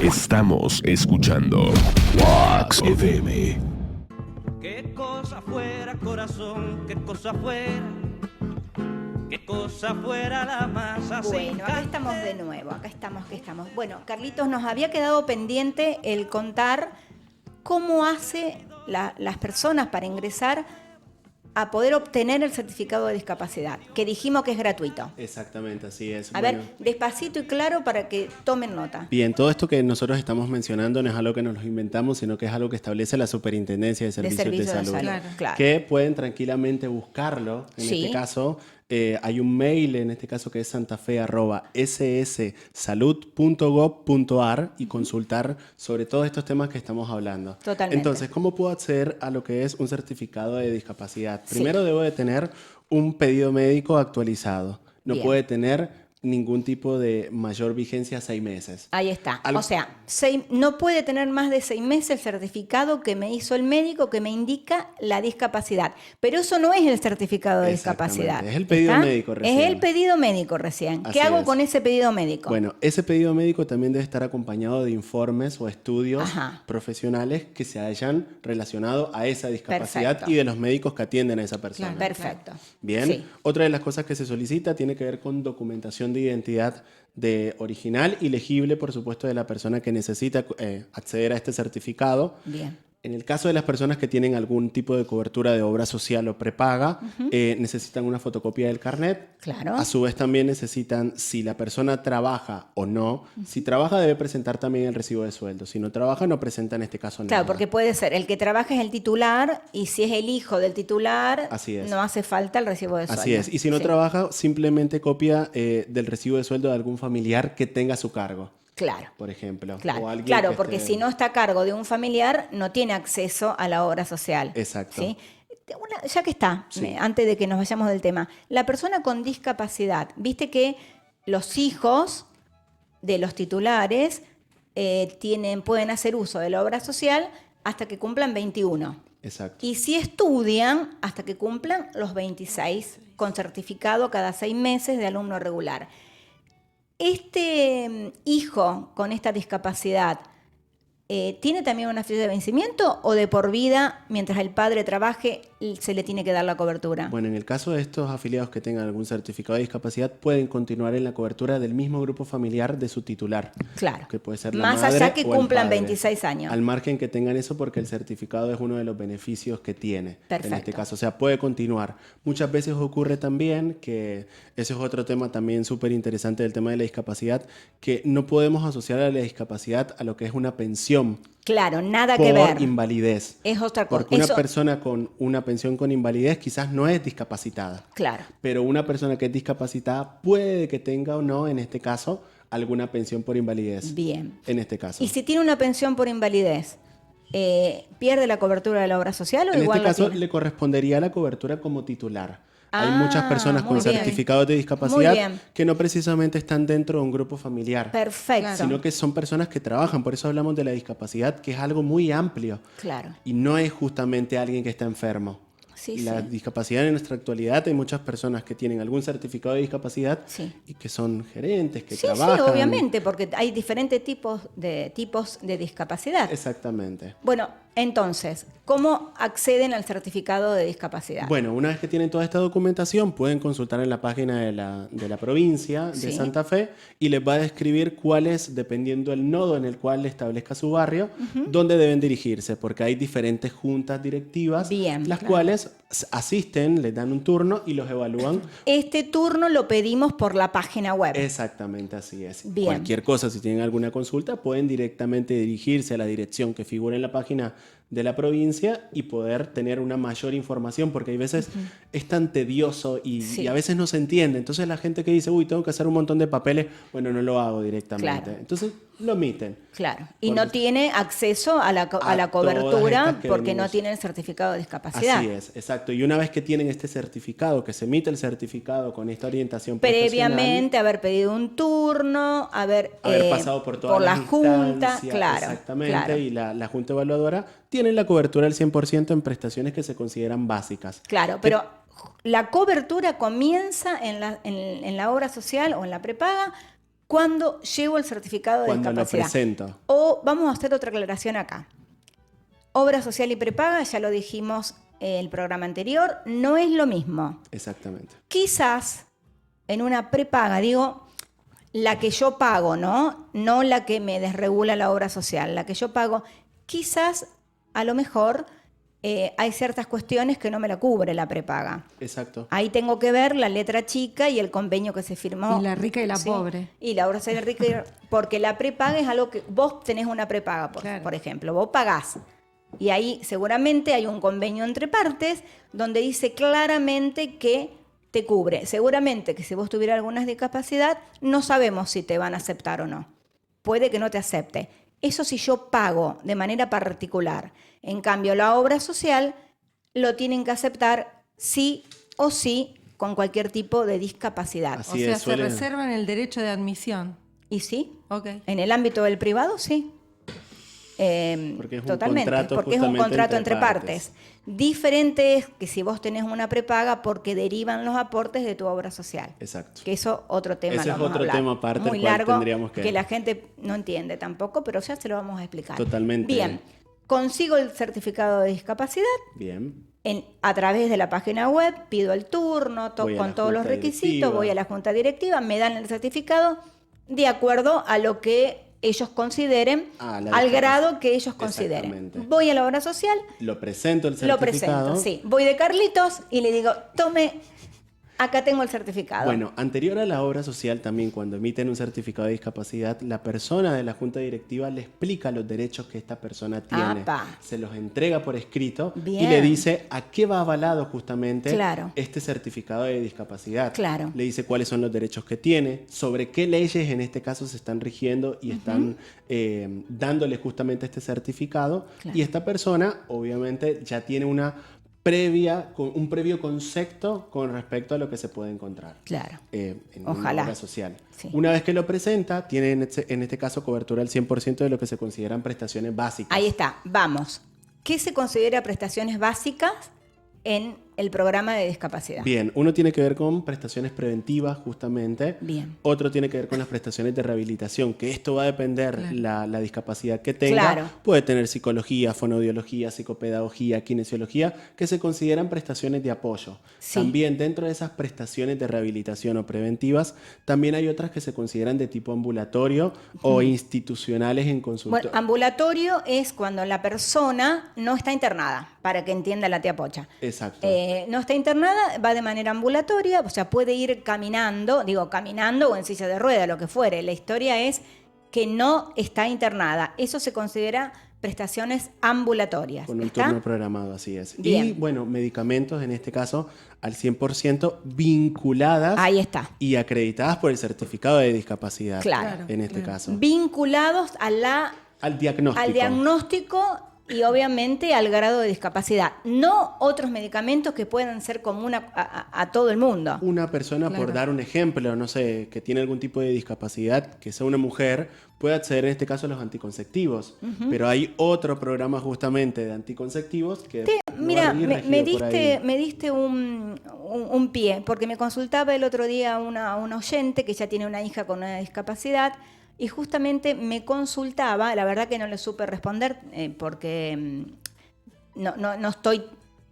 Estamos escuchando Wax FM. Qué cosa fuera, corazón, qué cosa fuera, qué cosa fuera la masa. Bueno, acá estamos de nuevo, acá estamos. Bueno, Carlitos, nos había quedado pendiente el contar cómo hace las personas para ingresar a poder obtener el certificado de discapacidad, que dijimos que es gratuito. Exactamente, así es. A ver, despacito y claro para que tomen nota. Bien, todo esto que nosotros estamos mencionando no es algo que nos lo inventamos, sino que es algo que establece la Superintendencia de Servicios de Salud. Claro. Que pueden tranquilamente buscarlo, en este caso. Hay un mail, en este caso, que es santafe@sssalud.gov.ar y consultar sobre todos estos temas que estamos hablando. Totalmente. Entonces, ¿cómo puedo acceder a lo que es un certificado de discapacidad? Primero debo de tener un pedido médico actualizado. No puede tener ningún tipo de mayor vigencia a 6 meses. Ahí está. O sea, no puede tener más de 6 meses el certificado que me hizo el médico que me indica la discapacidad. Pero eso no es el certificado de discapacidad. Es el pedido médico recién. Es el pedido médico recién. ¿Qué Así hago es. con ese pedido médico? Bueno, ese pedido médico también debe estar acompañado de informes o estudios profesionales que se hayan relacionado a esa discapacidad. Perfecto. Y de los médicos que atienden a esa persona. Claro, perfecto. Bien. Sí. Otra de las cosas que se solicita tiene que ver con documentación de identidad de original y legible, por supuesto, de la persona que necesita acceder a este certificado. Bien. En el caso de las personas que tienen algún tipo de cobertura de obra social o prepaga, necesitan una fotocopia del carnet. Claro. A su vez también necesitan, si la persona trabaja o no, si trabaja debe presentar también el recibo de sueldo. Si no trabaja, no presenta en este caso nada. Claro, porque puede ser el que trabaja es el titular y si es el hijo del titular, Así es. no hace falta el recibo de sueldo. Así es. Y si no trabaja, simplemente copia del recibo de sueldo de algún familiar que tenga a su cargo. Claro. Por ejemplo. Claro, O alguien claro, que porque esté- si no está a cargo de un familiar, no tiene acceso a la obra social. Exacto. ¿Sí? Ya que está, antes de que nos vayamos del tema, la persona con discapacidad, viste que los hijos de los titulares pueden hacer uso de la obra social hasta que cumplan 21. Exacto. Y si estudian, hasta que cumplan los 26, con certificado cada 6 meses de alumno regular. Este hijo con esta discapacidad, ¿tiene también una fecha de vencimiento o de por vida, mientras el padre trabaje, se le tiene que dar la cobertura? Bueno, en el caso de estos afiliados que tengan algún certificado de discapacidad, pueden continuar en la cobertura del mismo grupo familiar de su titular. Claro. Que puede ser la Más madre allá que o el cumplan padre. 26 años. Al margen que tengan eso, porque el certificado es uno de los beneficios que tiene. Perfecto. En este caso, o sea, puede continuar. Muchas veces ocurre también que, ese es otro tema también súper interesante del tema de la discapacidad, que no podemos asociar a la discapacidad a lo que es una pensión. Claro, nada Por que ver. invalidez. Es otra cosa. Porque una persona con una pensión con invalidez quizás no es discapacitada. Claro. Pero una persona que es discapacitada puede que tenga o no, en este caso, alguna pensión por invalidez. Bien. En este caso. Y si tiene una pensión por invalidez, ¿pierde la cobertura de la obra social o En igual este la caso tiene? le correspondería la cobertura como titular. Hay muchas personas con muy bien. certificados de Muy discapacidad bien. que no precisamente están dentro de un grupo familiar. Perfecto. Sino que son personas que trabajan. Por eso hablamos de la discapacidad, que es algo muy amplio. Claro. Y no es justamente alguien que está enfermo. Sí, La sí. discapacidad en nuestra actualidad, hay muchas personas que tienen algún certificado de discapacidad Sí. y que son gerentes, que Sí, trabajan. sí, obviamente, porque hay diferentes tipos de discapacidad. Exactamente. Bueno, entonces, ¿cómo acceden al certificado de discapacidad? Bueno, una vez que tienen toda esta documentación, pueden consultar en la página de la provincia de Sí. Santa Fe y les va a describir cuál es, dependiendo del nodo en el cual le establezca su barrio, dónde deben dirigirse, porque hay diferentes juntas directivas, Bien, las claro. cuales asisten, les dan un turno y los evalúan. Este turno lo pedimos por la página web. Exactamente, así es. Bien. Cualquier cosa, si tienen alguna consulta, pueden directamente dirigirse a la dirección que figura en la página de la provincia y poder tener una mayor información, porque hay veces es tan tedioso y a veces no se entiende. Entonces la gente que dice, uy, tengo que hacer un montón de papeles, bueno, no lo hago directamente. Claro. Entonces lo omiten. Claro. Y Porque- no tiene acceso a la todas cobertura estas que porque no venimos. tiene el certificado de discapacidad. Así es, exacto. Y una vez que tienen este certificado, que se emite el certificado con esta orientación profesional, Previamente haber pedido un turno, haber pasado por todas la las junta, instancias, claro. exactamente, claro. y la Junta Evaluadora tienen la cobertura al 100% en prestaciones que se consideran básicas. Claro, pero la cobertura comienza en la obra social o en la prepaga cuando llevo el certificado de Cuando lo discapacidad. presento. O vamos a hacer otra aclaración acá. Obra social y prepaga, ya lo dijimos en el programa anterior, no es lo mismo. Exactamente. Quizás en una prepaga, digo, la que yo pago, ¿no? No la que me desregula la obra social, la que yo pago, quizás a lo mejor hay ciertas cuestiones que no me la cubre la prepaga. Exacto. Ahí tengo que ver la letra chica y el convenio que se firmó. Y la rica y la pobre. Y la obra social rica porque la prepaga es algo que vos tenés una prepaga, por ejemplo, vos pagás. Y ahí seguramente hay un convenio entre partes donde dice claramente que te cubre. Seguramente que si vos tuvieras alguna discapacidad, no sabemos si te van a aceptar o no. Puede que no te acepte. Eso si yo pago de manera particular. En cambio, la obra social lo tienen que aceptar sí o sí con cualquier tipo de discapacidad. Así o sea, es, suele- se reservan el derecho de admisión. ¿Y sí? Ok. En el ámbito del privado, sí. Porque es un Totalmente, contrato porque es un justamente contrato entre entre partes. Diferente es que si vos tenés una prepaga porque derivan los aportes de tu obra social. Exacto. Que eso otro tema. Ese lo es vamos a otro hablar. tema aparte, muy el cual largo, tendríamos que- la gente no entiende tampoco, pero ya se lo vamos a explicar. Totalmente. Bien, consigo el certificado de discapacidad. Bien. A través de la página web, pido el turno, Voy a con la todos los junta requisitos, directiva. voy a la junta directiva, me dan el certificado de acuerdo a lo que ellos consideren, Ah, la al discapacidad. grado que ellos consideren. Exactamente. Voy a la obra social, Lo presento el lo certificado. presento, sí. Voy de Carlitos y le digo, tome, acá tengo el certificado. Bueno, anterior a la obra social también, cuando emiten un certificado de discapacidad, la persona de la junta directiva le explica los derechos que esta persona tiene. Apa. Se los entrega por escrito Bien. y le dice a qué va avalado justamente Claro. este certificado de discapacidad. Claro. Le dice cuáles son los derechos que tiene, sobre qué leyes en este caso se están rigiendo y están dándole justamente este certificado. Claro. Y esta persona obviamente ya tiene un previo concepto con respecto a lo que se puede encontrar. Claro. En Ojalá. una obra social. Sí. Una vez que lo presenta, tiene en este caso cobertura al 100% de lo que se consideran prestaciones básicas. Ahí está, vamos. ¿Qué se considera prestaciones básicas en el programa de discapacidad? Bien, uno tiene que ver con prestaciones preventivas, justamente. Bien. Otro tiene que ver con las prestaciones de rehabilitación, que esto va a depender la discapacidad que tenga. Claro. Puede tener psicología, fonoaudiología, psicopedagogía, kinesiología, que se consideran prestaciones de apoyo. Sí. También dentro de esas prestaciones de rehabilitación o preventivas, también hay otras que se consideran de tipo ambulatorio o institucionales en consultorio. Bueno, ambulatorio es cuando la persona no está internada, para que entienda la tía Pocha. Exacto. No está internada, va de manera ambulatoria, o sea, puede ir caminando o en silla de rueda, lo que fuere. La historia es que no está internada. Eso se considera prestaciones ambulatorias. Con un ¿Está? turno programado, así es. Bien. Y bueno, medicamentos en este caso al 100% vinculadas Ahí está. y acreditadas por el certificado de discapacidad. Claro. En este caso. Vinculados Al diagnóstico. al diagnóstico y obviamente al grado de discapacidad. No otros medicamentos que puedan ser comunes a todo el mundo. Una persona, por dar un ejemplo, no sé, que tiene algún tipo de discapacidad, que sea una mujer, puede acceder en este caso a los anticonceptivos. Pero hay otro programa justamente de anticonceptivos que... no va Mira, a venir me regido por ahí. diste un pie, porque me consultaba el otro día una oyente que ya tiene una hija con una discapacidad y justamente me consultaba, la verdad que no le supe responder porque no estoy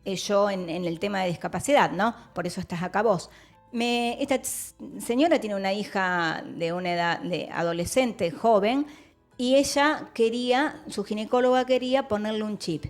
yo en el tema de discapacidad, ¿no? Por eso estás acá vos. Esta señora tiene una hija de una edad de adolescente, joven, y ella su ginecóloga quería ponerle un chip.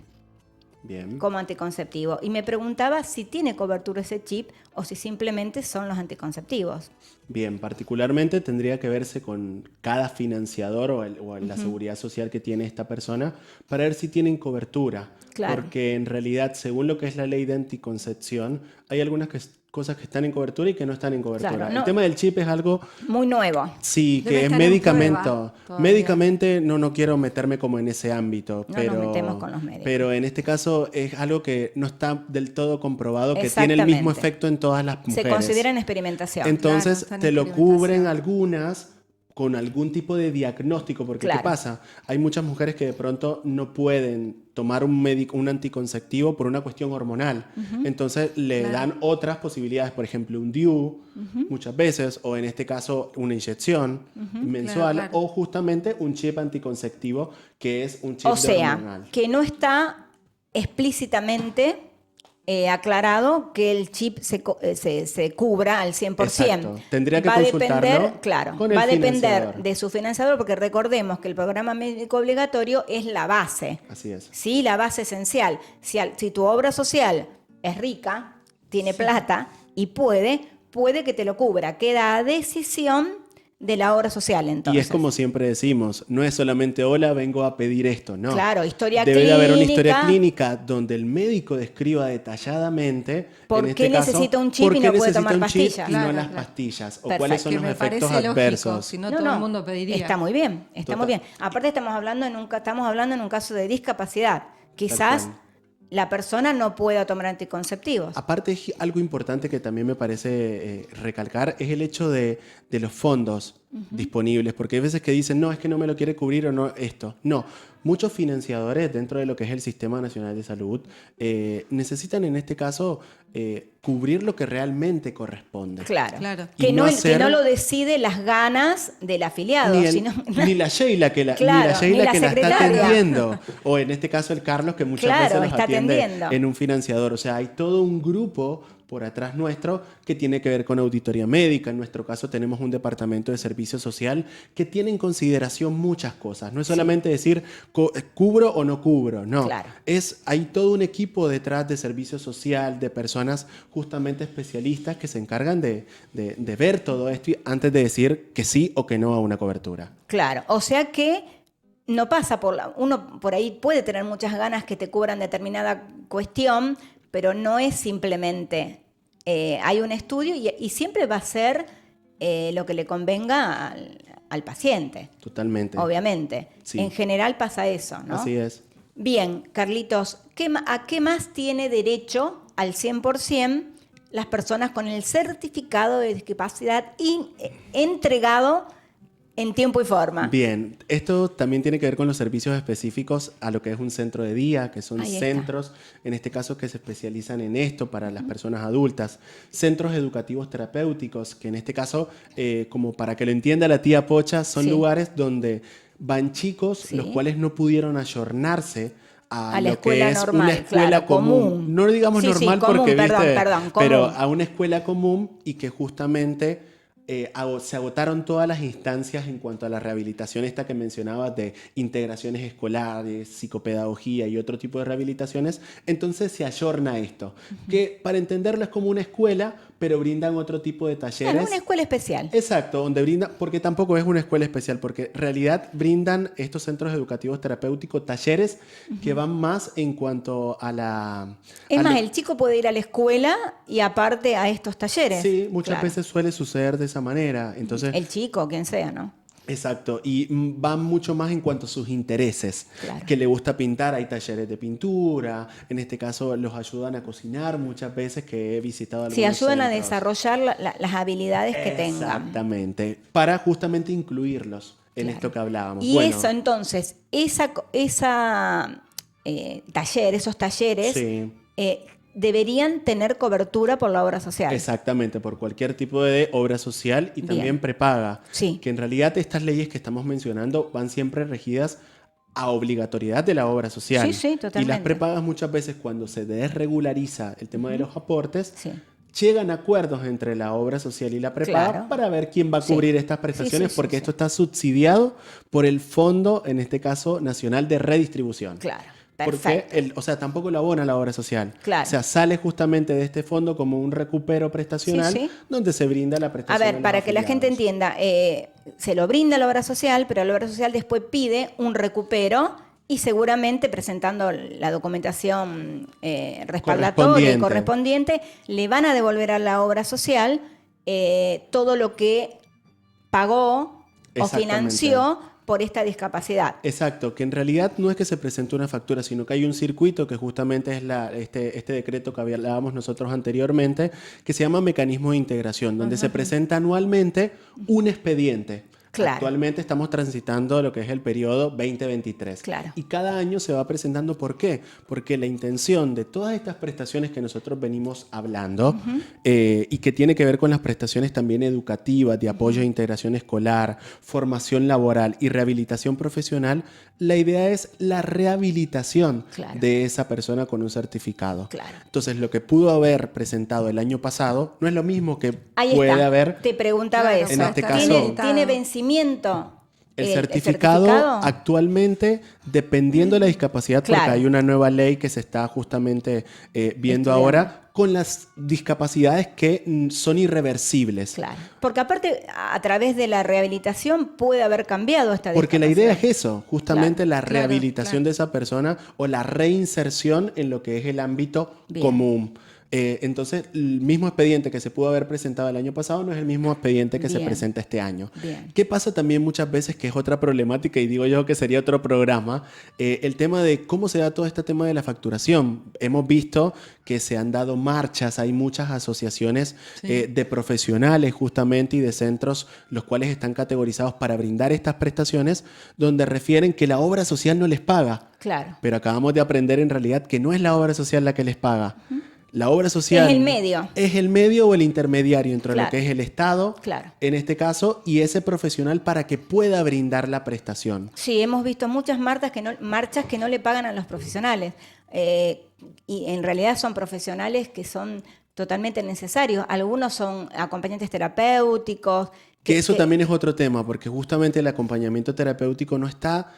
Bien. Como anticonceptivo. Y me preguntaba si tiene cobertura ese chip o si simplemente son los anticonceptivos. Bien, particularmente tendría que verse con cada financiador o la seguridad social que tiene esta persona para ver si tienen cobertura. Claro. Porque en realidad, según lo que es la ley de anticoncepción, hay algunas cosas que están en cobertura y que no están en cobertura. Claro, no. El tema del chip es algo... Muy nuevo. Sí, Debe que es estar en medicamento. prueba todavía. Médicamente no quiero meterme como en ese ámbito, No pero, nos metemos con los médicos. pero en este caso es algo que no está del todo comprobado, que tiene el mismo Exactamente. efecto en todas las mujeres. Se considera en experimentación. Entonces Claro, está en te lo experimentación. cubren algunas con algún tipo de diagnóstico, porque Claro. ¿qué pasa? Hay muchas mujeres que de pronto no pueden tomar un anticonceptivo por una cuestión hormonal. Entonces le dan otras posibilidades, por ejemplo, un DIU muchas veces, o en este caso una inyección mensual, Claro. o justamente un chip anticonceptivo, que es un chip O sea, hormonal. que no está explícitamente aclarado que el chip se cubra al 100%. Exacto. Tendría que va a consultarlo depender, claro, con el va a depender financiador. de su financiador, porque recordemos que el programa médico obligatorio es la base. Así es. Sí, la base esencial. Si tu obra social es rica, tiene plata y puede que te lo cubra. Queda a decisión de la obra social, entonces. Y es como siempre decimos, no es solamente hola, vengo a pedir esto, no. Claro, historia Debe de haber una historia clínica. clínica donde el médico describa detalladamente ¿Por en qué este caso, necesita un chip por y qué no puede necesita tomar un chip pastillas? y no Claro, las claro. pastillas, o Perfecto. cuáles son Que los me efectos parece adversos. lógico, si no todo el mundo pediría. Está muy bien, está Total. muy bien. Aparte estamos hablando en un caso de discapacidad. Quizás cual. la persona no pueda tomar anticonceptivos. Aparte, algo importante que también me parece recalcar es el hecho de los fondos disponibles, porque hay veces que dicen, no, es que no me lo quiere cubrir o no esto. No, muchos financiadores dentro de lo que es el Sistema Nacional de Salud necesitan en este caso cubrir lo que realmente corresponde. Claro. Y Que no lo decide las ganas del afiliado, ni la Sheila que la, Claro, ni la Sheila ni la que la está secretaria. atendiendo, o en este caso el Carlos que muchas Claro, veces los está atiende atendiendo. en un financiador. O sea, hay todo un grupo por atrás nuestro que tiene que ver con auditoría médica. En nuestro caso tenemos un departamento de servicio social que tiene en consideración muchas cosas. No es solamente decir cubro o no cubro, no. Claro. Hay todo un equipo detrás de servicio social, de personas justamente especialistas que se encargan de ver todo esto antes de decir que sí o que no a una cobertura. Claro, o sea que no pasa uno por ahí puede tener muchas ganas que te cubran determinada cuestión, pero no es simplemente, hay un estudio y siempre va a ser lo que le convenga al paciente. Totalmente. Obviamente. Sí. En general pasa eso, ¿no? Así es. Bien, Carlitos, ¿a qué más tiene derecho al 100% las personas con el certificado de discapacidad entregado en tiempo y forma? Bien, esto también tiene que ver con los servicios específicos a lo que es un centro de día, que son centros, en este caso que se especializan en esto para las personas adultas. Centros educativos terapéuticos, que en este caso, como para que lo entienda la tía Pocha, son lugares donde van chicos los cuales no pudieron ayornarse a la lo escuela que es normal, una escuela claro, común. No lo digamos normal común, porque, perdón, ¿viste? común. Pero a una escuela común y que justamente se agotaron todas las instancias en cuanto a la rehabilitación esta que mencionabas de integraciones escolares, psicopedagogía y otro tipo de rehabilitaciones. Entonces se ayorna esto, que para entenderlo es como una escuela, pero brindan otro tipo de talleres. Claro, una escuela especial. Exacto, donde brindan, porque tampoco es una escuela especial, porque en realidad brindan estos centros educativos terapéuticos talleres que van más en cuanto a la... El chico puede ir a la escuela y aparte a estos talleres. Sí, muchas veces suele suceder de esa manera. Entonces, el chico, quien sea, ¿no? Exacto, y van mucho más en cuanto a sus intereses, que le gusta pintar, hay talleres de pintura, en este caso los ayudan a cocinar muchas veces, que he visitado algunos Sí, ayudan a centros. desarrollar las habilidades que tengan. Exactamente, para justamente incluirlos en esto que hablábamos. Y eso entonces, esos talleres deberían tener cobertura por la obra social. Exactamente, por cualquier tipo de obra social y también prepaga. Sí. Que en realidad estas leyes que estamos mencionando van siempre regidas a obligatoriedad de la obra social. Sí, totalmente. Y las prepagas muchas veces cuando se desregulariza el tema de los aportes, llegan a acuerdos entre la obra social y la prepaga para ver quién va a cubrir estas prestaciones, porque esto está subsidiado por el Fondo, en este caso, Nacional de Redistribución. Claro. Porque, tampoco lo abona la obra social. Claro. O sea, sale justamente de este fondo como un recupero prestacional donde se brinda la prestación. A ver, para que la gente entienda, se lo brinda la obra social, pero la obra social después pide un recupero y seguramente presentando la documentación respaldatoria y correspondiente, le van a devolver a la obra social todo lo que pagó o financió por esta discapacidad. Exacto, que en realidad no es que se presente una factura, sino que hay un circuito que justamente es este decreto que hablábamos nosotros anteriormente, que se llama mecanismo de integración, donde se presenta anualmente un expediente. Claro. Actualmente estamos transitando lo que es el periodo 2023. Claro. Y cada año se va presentando. ¿Por qué? Porque la intención de todas estas prestaciones que nosotros venimos hablando y que tiene que ver con las prestaciones también educativas, de apoyo a integración escolar, formación laboral y rehabilitación profesional, la idea es la rehabilitación de esa persona con un certificado. Claro. Entonces, lo que pudo haber presentado el año pasado no es lo mismo que Ahí puede está. haber. Te preguntaba eso. En este caso, ¿Tiene vencimiento? El certificado actualmente, dependiendo de la discapacidad, porque hay una nueva ley que se está justamente viendo ahora, con las discapacidades que son irreversibles. Claro, porque aparte a través de la rehabilitación puede haber cambiado esta discapacidad. Porque la idea es eso, justamente la rehabilitación de esa persona o la reinserción en lo que es el ámbito común. Entonces, el mismo expediente que se pudo haber presentado el año pasado no es el mismo expediente que se presenta este año. Bien. ¿Qué pasa también muchas veces, que es otra problemática, y digo yo que sería otro programa, el tema de cómo se da todo este tema de la facturación? Hemos visto que se han dado marchas, hay muchas asociaciones de profesionales justamente y de centros los cuales están categorizados para brindar estas prestaciones, donde refieren que la obra social no les paga. Claro. Pero acabamos de aprender en realidad que no es la obra social la que les paga. La obra social Es el medio. es el medio o el intermediario entre lo que es el Estado, Claro. en este caso, y ese profesional para que pueda brindar la prestación. Sí, hemos visto muchas marchas que no le pagan a los profesionales. Y en realidad son profesionales que son totalmente necesarios. Algunos son acompañantes terapéuticos. Que eso también es otro tema, porque justamente el acompañamiento terapéutico no está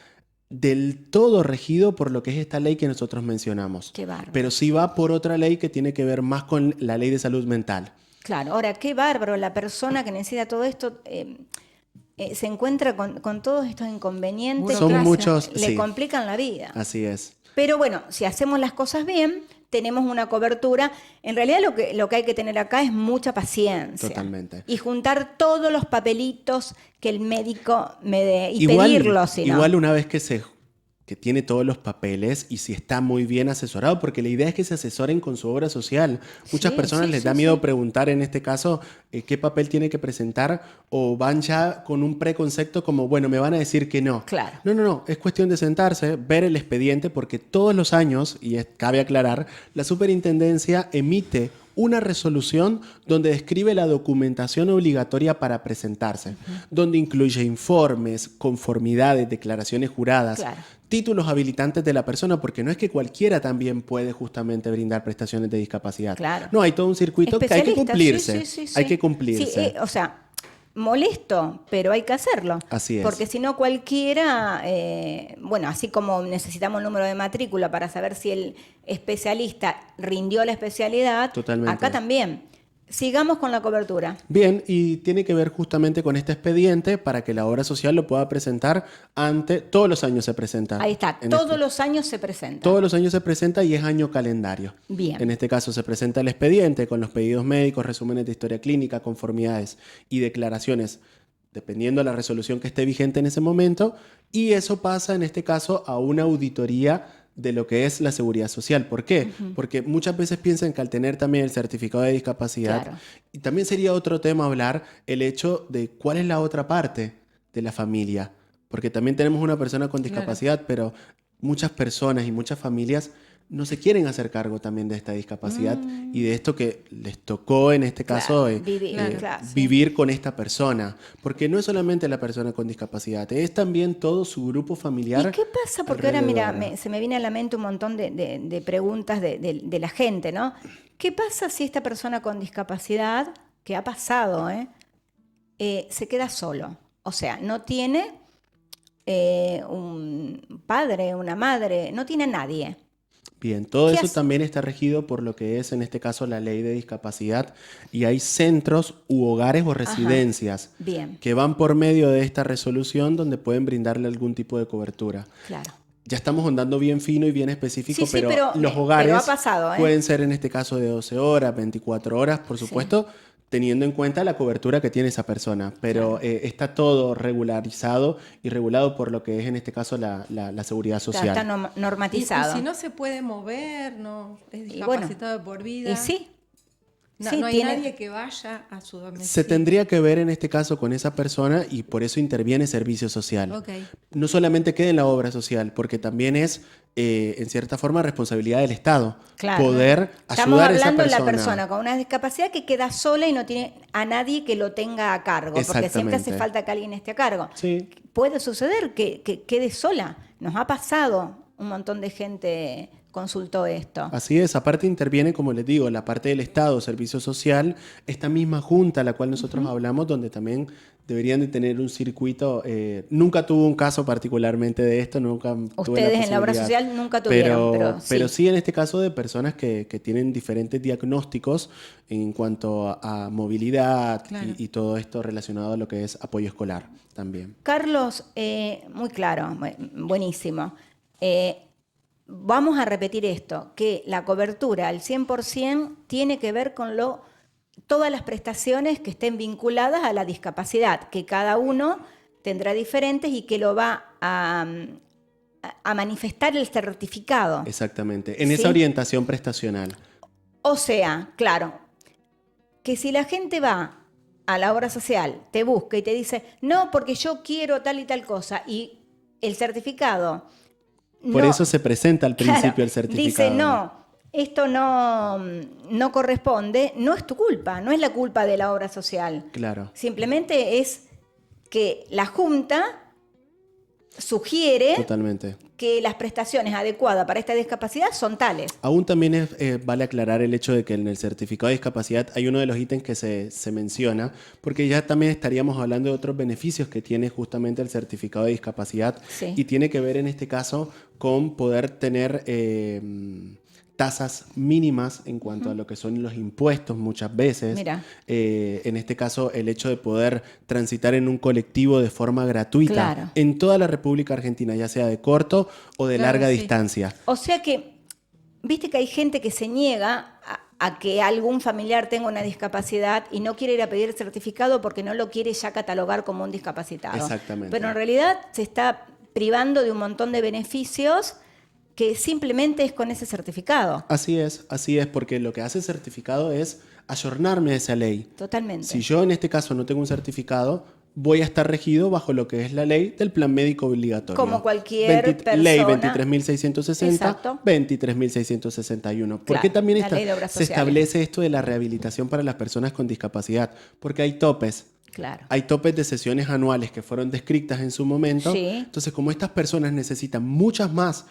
del todo regido por lo que es esta ley que nosotros mencionamos. Qué bárbaro. Pero sí va por otra ley que tiene que ver más con la ley de salud mental. Claro, ahora, qué bárbaro, la persona que necesita todo esto se encuentra con todos estos inconvenientes Son que muchos, le sí. complican la vida. Así es. Pero bueno, si hacemos las cosas bien, tenemos una cobertura. En realidad lo que hay que tener acá es mucha paciencia. Totalmente. Y juntar todos los papelitos que el médico me dé y pedirlos, si no. Igual una vez que tiene todos los papeles y si está muy bien asesorado, porque la idea es que se asesoren con su obra social. Muchas personas les da miedo preguntar en este caso qué papel tiene que presentar, o van ya con un preconcepto como, bueno, me van a decir que no. Claro. No, es cuestión de sentarse, ver el expediente, porque todos los años, y cabe aclarar, la superintendencia emite una resolución donde describe la documentación obligatoria para presentarse, donde incluye informes, conformidades, declaraciones juradas, títulos habilitantes de la persona, porque no es que cualquiera también puede justamente brindar prestaciones de discapacidad. Claro. No, hay todo un circuito que hay que cumplirse. Sí. Hay que cumplirse. Sí, o sea, molesto, pero hay que hacerlo. Así es. Porque si no cualquiera, bueno, así como necesitamos el número de matrícula para saber si el especialista rindió la especialidad, Totalmente. acá también. Sigamos con la cobertura. Bien, y tiene que ver justamente con este expediente para que la obra social lo pueda presentar todos los años se presenta. Ahí está, todos los años se presenta. Todos los años se presenta y es año calendario. Bien. En este caso se presenta el expediente con los pedidos médicos, resúmenes de historia clínica, conformidades y declaraciones, dependiendo de la resolución que esté vigente en ese momento, y eso pasa en este caso a una auditoría de lo que es la seguridad social. ¿Por qué? Porque muchas veces piensan que al tener también el certificado de discapacidad, y también sería otro tema hablar el hecho de cuál es la otra parte de la familia, porque también tenemos una persona con discapacidad, pero muchas personas y muchas familias no se quieren hacer cargo también de esta discapacidad y de esto que les tocó en este caso vivir con esta persona. Porque no es solamente la persona con discapacidad, es también todo su grupo familiar. ¿Y qué pasa? Porque ahora, mira, se me viene a la mente un montón de preguntas de la gente, ¿no? ¿Qué pasa si esta persona con discapacidad, que ha pasado, se queda solo? O sea, no tiene un padre, una madre, no tiene a nadie. Bien, todo eso también está regido por lo que es, en este caso, la ley de discapacidad, y hay centros u hogares o residencias que van por medio de esta resolución donde pueden brindarle algún tipo de cobertura. Claro. Ya estamos andando bien fino y bien específico, Sí, pero los hogares ha pasado, pueden ser en este caso de 12 horas, 24 horas, por supuesto, teniendo en cuenta la cobertura que tiene esa persona. Pero está todo regularizado y regulado por lo que es en este caso la seguridad social. Está normatizado. Y si no se puede mover, no es discapacitado de por vida. Y sí. No hay nadie que vaya a su domicilio. Se tendría que ver en este caso con esa persona y por eso interviene servicio social. Okay. No solamente queda en la obra social, porque también es, en cierta forma, responsabilidad del Estado poder ayudar a esa persona. Estamos hablando de la persona con una discapacidad que queda sola y no tiene a nadie que lo tenga a cargo, porque siempre hace falta que alguien esté a cargo. Sí. Puede suceder que quede sola. Nos ha pasado, un montón de gente consultó esto. Así es, aparte interviene, como les digo, la parte del Estado, Servicio Social, esta misma junta a la cual nosotros hablamos, donde también deberían de tener un circuito. Nunca tuvo un caso particularmente de esto, nunca tuve la Ustedes en la obra social nunca tuvieron, pero sí en este caso de personas que tienen diferentes diagnósticos en cuanto a movilidad y todo esto relacionado a lo que es apoyo escolar también. Carlos, muy claro, buenísimo. vamos a repetir esto, que la cobertura al 100% tiene que ver con todas las prestaciones que estén vinculadas a la discapacidad, que cada uno tendrá diferentes y que lo va a manifestar el certificado. Exactamente, en ¿Sí? esa orientación prestacional. O sea, claro, que si la gente va a la obra social, te busca y te dice, no, porque yo quiero tal y tal cosa, y el certificado... Por no, eso se presenta al principio claro, el certificado. dice, no, esto no corresponde, no es tu culpa, no es la culpa de la obra social. Claro. Simplemente es que la Junta sugiere Totalmente. que las prestaciones adecuadas para esta discapacidad son tales. Aún también vale aclarar el hecho de que en el certificado de discapacidad hay uno de los ítems que se menciona, porque ya también estaríamos hablando de otros beneficios que tiene justamente el certificado de discapacidad, Sí. y tiene que ver en este caso con poder tener tasas mínimas en cuanto a lo que son los impuestos muchas veces. Mira. En este caso, el hecho de poder transitar en un colectivo de forma gratuita Claro. en toda la República Argentina, ya sea de corto o de larga sí. distancia. O sea que, viste que hay gente que se niega a que algún familiar tenga una discapacidad y no quiere ir a pedir certificado porque no lo quiere ya catalogar como un discapacitado. Exactamente. Pero en realidad se está privando de un montón de beneficios que simplemente es con ese certificado. Así es, porque lo que hace el certificado es ayornarme a esa ley. Totalmente. Si yo en este caso no tengo un certificado, voy a estar regido bajo lo que es la ley del plan médico obligatorio. Como cualquier persona. Ley 23.660, Exacto. 23.661. ¿Por Claro, qué también la ley de obras se sociales. establece esto de la rehabilitación para las personas con discapacidad? Porque hay topes. Claro. Hay topes de sesiones anuales que fueron descritas en su momento. Sí. Entonces, como estas personas necesitan muchas más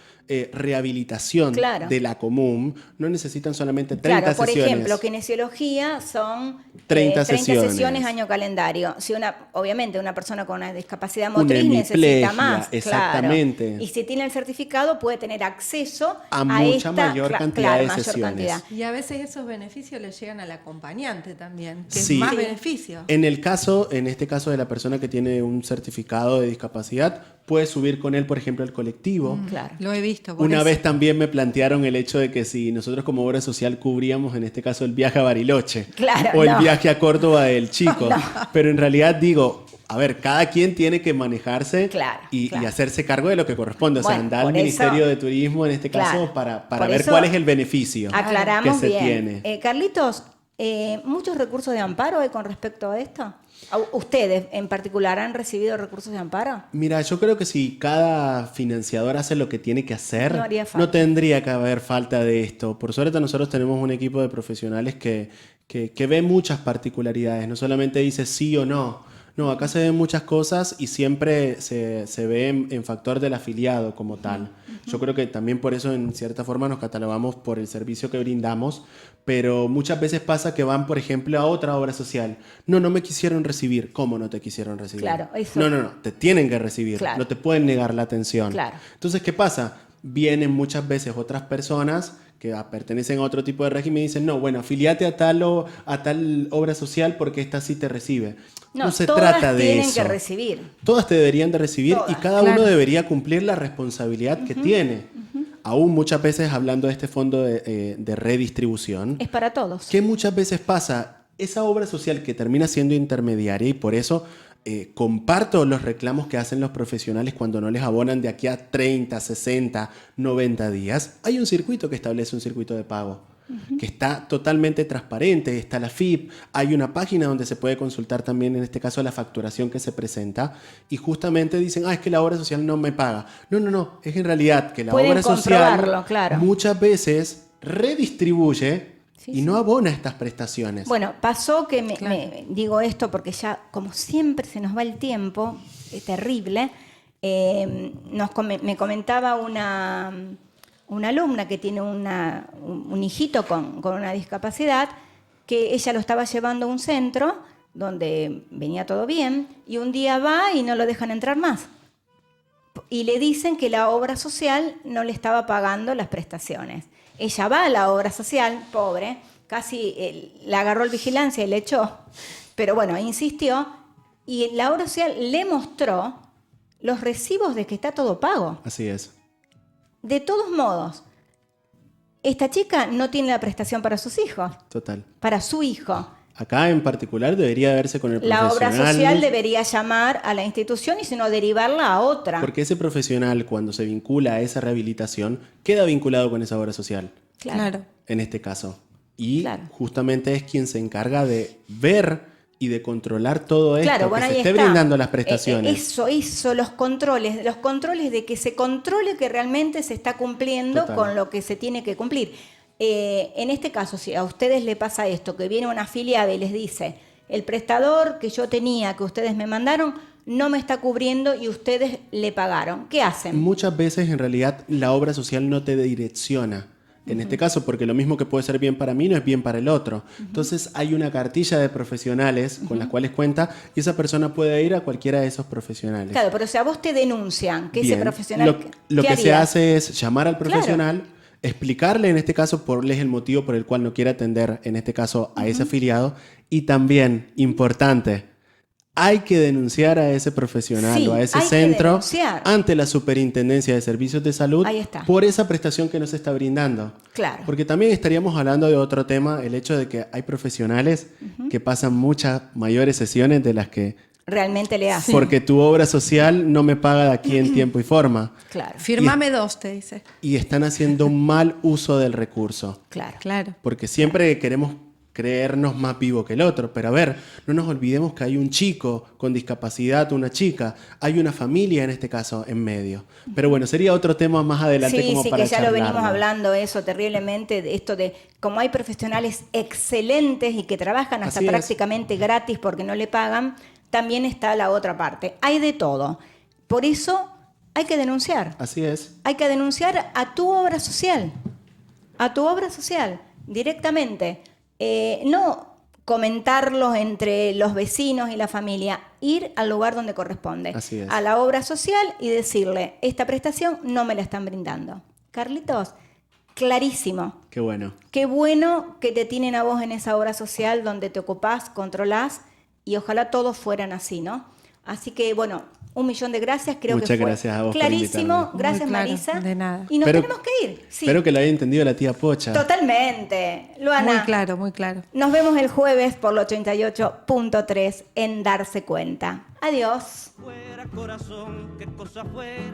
rehabilitación Claro. de la común, no necesitan solamente 30 Claro, por sesiones. ejemplo, kinesiología son 30 sesiones sesiones año calendario. Si obviamente una persona con una discapacidad Una motriz necesita hemiplegia, más. exactamente. Claro. Y si tiene el certificado puede tener acceso A mucha esta, mayor cantidad de mayor sesiones. cantidad. Y a veces esos beneficios le llegan al acompañante también, que Sí. es más Sí. beneficio. En este caso de la persona que tiene un certificado de discapacidad, puede subir con él, por ejemplo, al colectivo. Claro. Lo he visto. por Una eso. vez también me plantearon el hecho de que si nosotros como obra social cubríamos, en este caso, el viaje a Bariloche Claro, o el no. viaje a Córdoba del Chico. Pero en realidad digo, a ver, cada quien tiene que manejarse Claro, y claro. hacerse cargo de lo que corresponde. O sea, Bueno, andar al por eso- Ministerio de Turismo, en este caso, Claro. para Por ver eso cuál es el beneficio Aclaramos que se bien. tiene. Carlitos, ¿muchos recursos de amparo hay con respecto a esto? ¿Ustedes en particular han recibido recursos de amparo? Mira, yo creo que si cada financiador hace lo que tiene que hacer, No haría falta. no tendría que haber falta de esto. Por suerte nosotros tenemos un equipo de profesionales que ve muchas particularidades, no solamente dice sí o no. No, acá se ven muchas cosas y siempre se ve en factor del afiliado como tal. Yo creo que también por eso en cierta forma nos catalogamos por el servicio que brindamos, pero muchas veces pasa que van, por ejemplo, a otra obra social. No me quisieron recibir. ¿Cómo no te quisieron recibir? Claro, eso. No, te tienen que recibir. Claro. No te pueden negar la atención. Claro. Entonces, ¿qué pasa? Vienen muchas veces otras personas que pertenecen a otro tipo de régimen y dicen, no, bueno, afiliate a tal obra social porque esta sí te recibe. No se todas trata de tienen eso. que recibir. Todas te deberían de recibir y Todas, cada claro. uno debería cumplir la responsabilidad que tiene. Aún muchas veces hablando de este fondo de redistribución, Es para todos. ¿qué muchas veces pasa? Esa obra social que termina siendo intermediaria y por eso comparto los reclamos que hacen los profesionales cuando no les abonan de aquí a 30, 60, 90 días. Hay un circuito que establece un circuito de pago. Que está totalmente transparente, está la FIP, hay una página donde se puede consultar también, en este caso, la facturación que se presenta y justamente dicen, es que la obra social no me paga. No, es en realidad que la Pueden obra social comprobarlo, claro. muchas veces redistribuye Sí, y sí. no abona estas prestaciones. Bueno, pasó que digo esto porque ya, como siempre, se nos va el tiempo, es terrible. Me comentaba una alumna que tiene un hijito con una discapacidad, que ella lo estaba llevando a un centro donde venía todo bien, y un día va y no lo dejan entrar más. Y le dicen que la obra social no le estaba pagando las prestaciones. Ella va a la obra social, pobre, casi la agarró el vigilancia y le echó, pero bueno, insistió, y la obra social le mostró los recibos de que está todo pago. Así es. de todos modos, esta chica no tiene la prestación para sus hijos, Total. para su hijo. Acá en particular debería verse con el La profesional. obra social debería llamar a la institución y si no derivarla a otra. Porque ese profesional, cuando se vincula a esa rehabilitación, queda vinculado con esa obra social. Claro. En este caso. Y Claro. justamente es quien se encarga de ver y de controlar todo esto, Claro, bueno, que se ahí esté está. brindando las prestaciones. Eso, los controles de que se controle que realmente se está cumpliendo Total. con lo que se tiene que cumplir. En este caso, si a ustedes le pasa esto, que viene una afiliada y les dice, el prestador que yo tenía, que ustedes me mandaron, no me está cubriendo y ustedes le pagaron. ¿Qué hacen? Muchas veces en realidad la obra social no te direcciona. En este caso, porque lo mismo que puede ser bien para mí no es bien para el otro. Entonces hay una cartilla de profesionales con las cuales cuenta y esa persona puede ir a cualquiera de esos profesionales. Claro, pero si a vos te denuncian que ese Bien. profesional... Lo ¿qué que se harías? hace es llamar al Claro. profesional, explicarle en este caso cuál es el motivo por el cual no quiere atender, en este caso a ese afiliado, y también, importante, hay que denunciar a ese profesional Sí, o a ese hay que centro denunciar. ante la Superintendencia de Servicios de Salud Ahí está. por esa prestación que no se está brindando. Claro. Porque también estaríamos hablando de otro tema, el hecho de que hay profesionales que pasan muchas mayores sesiones de las que Realmente le hacen. porque tu obra social no me paga de aquí en tiempo y forma. Claro, Firmame 2, te dice. Y están haciendo un mal uso del recurso. claro. Claro. Porque siempre queremos creernos más vivo que el otro. Pero a ver, no nos olvidemos que hay un chico con discapacidad, una chica. Hay una familia en este caso en medio. Pero bueno, sería otro tema más adelante Sí, como sí, para que ya lo venimos charlarlo. hablando eso terriblemente, de esto de como hay profesionales excelentes y que trabajan hasta Así es. prácticamente gratis porque no le pagan, también está la otra parte. Hay de todo. Por eso hay que denunciar. Así es. Hay que denunciar a tu obra social. A tu obra social, directamente. No comentarlos entre los vecinos y la familia, ir al lugar donde corresponde, Así es. a la obra social y decirle, esta prestación no me la están brindando. Carlitos, clarísimo. Qué bueno. Qué bueno que te tienen a vos en esa obra social donde te ocupás, controlás y ojalá todos fueran así, ¿no? Así que, bueno, 1.000.000 de gracias, creo Muchas que fue gracias a vos por clarísimo. invitarme. Gracias, Muy claro, Marisa. de nada. Y nos Pero- tenemos que ir. Sí, Espero que lo haya entendido la tía Pocha. totalmente. Luana, Muy claro, muy claro. nos vemos el jueves por el 88.3 en Darse Cuenta. Adiós. Fuera corazón, qué cosa fuera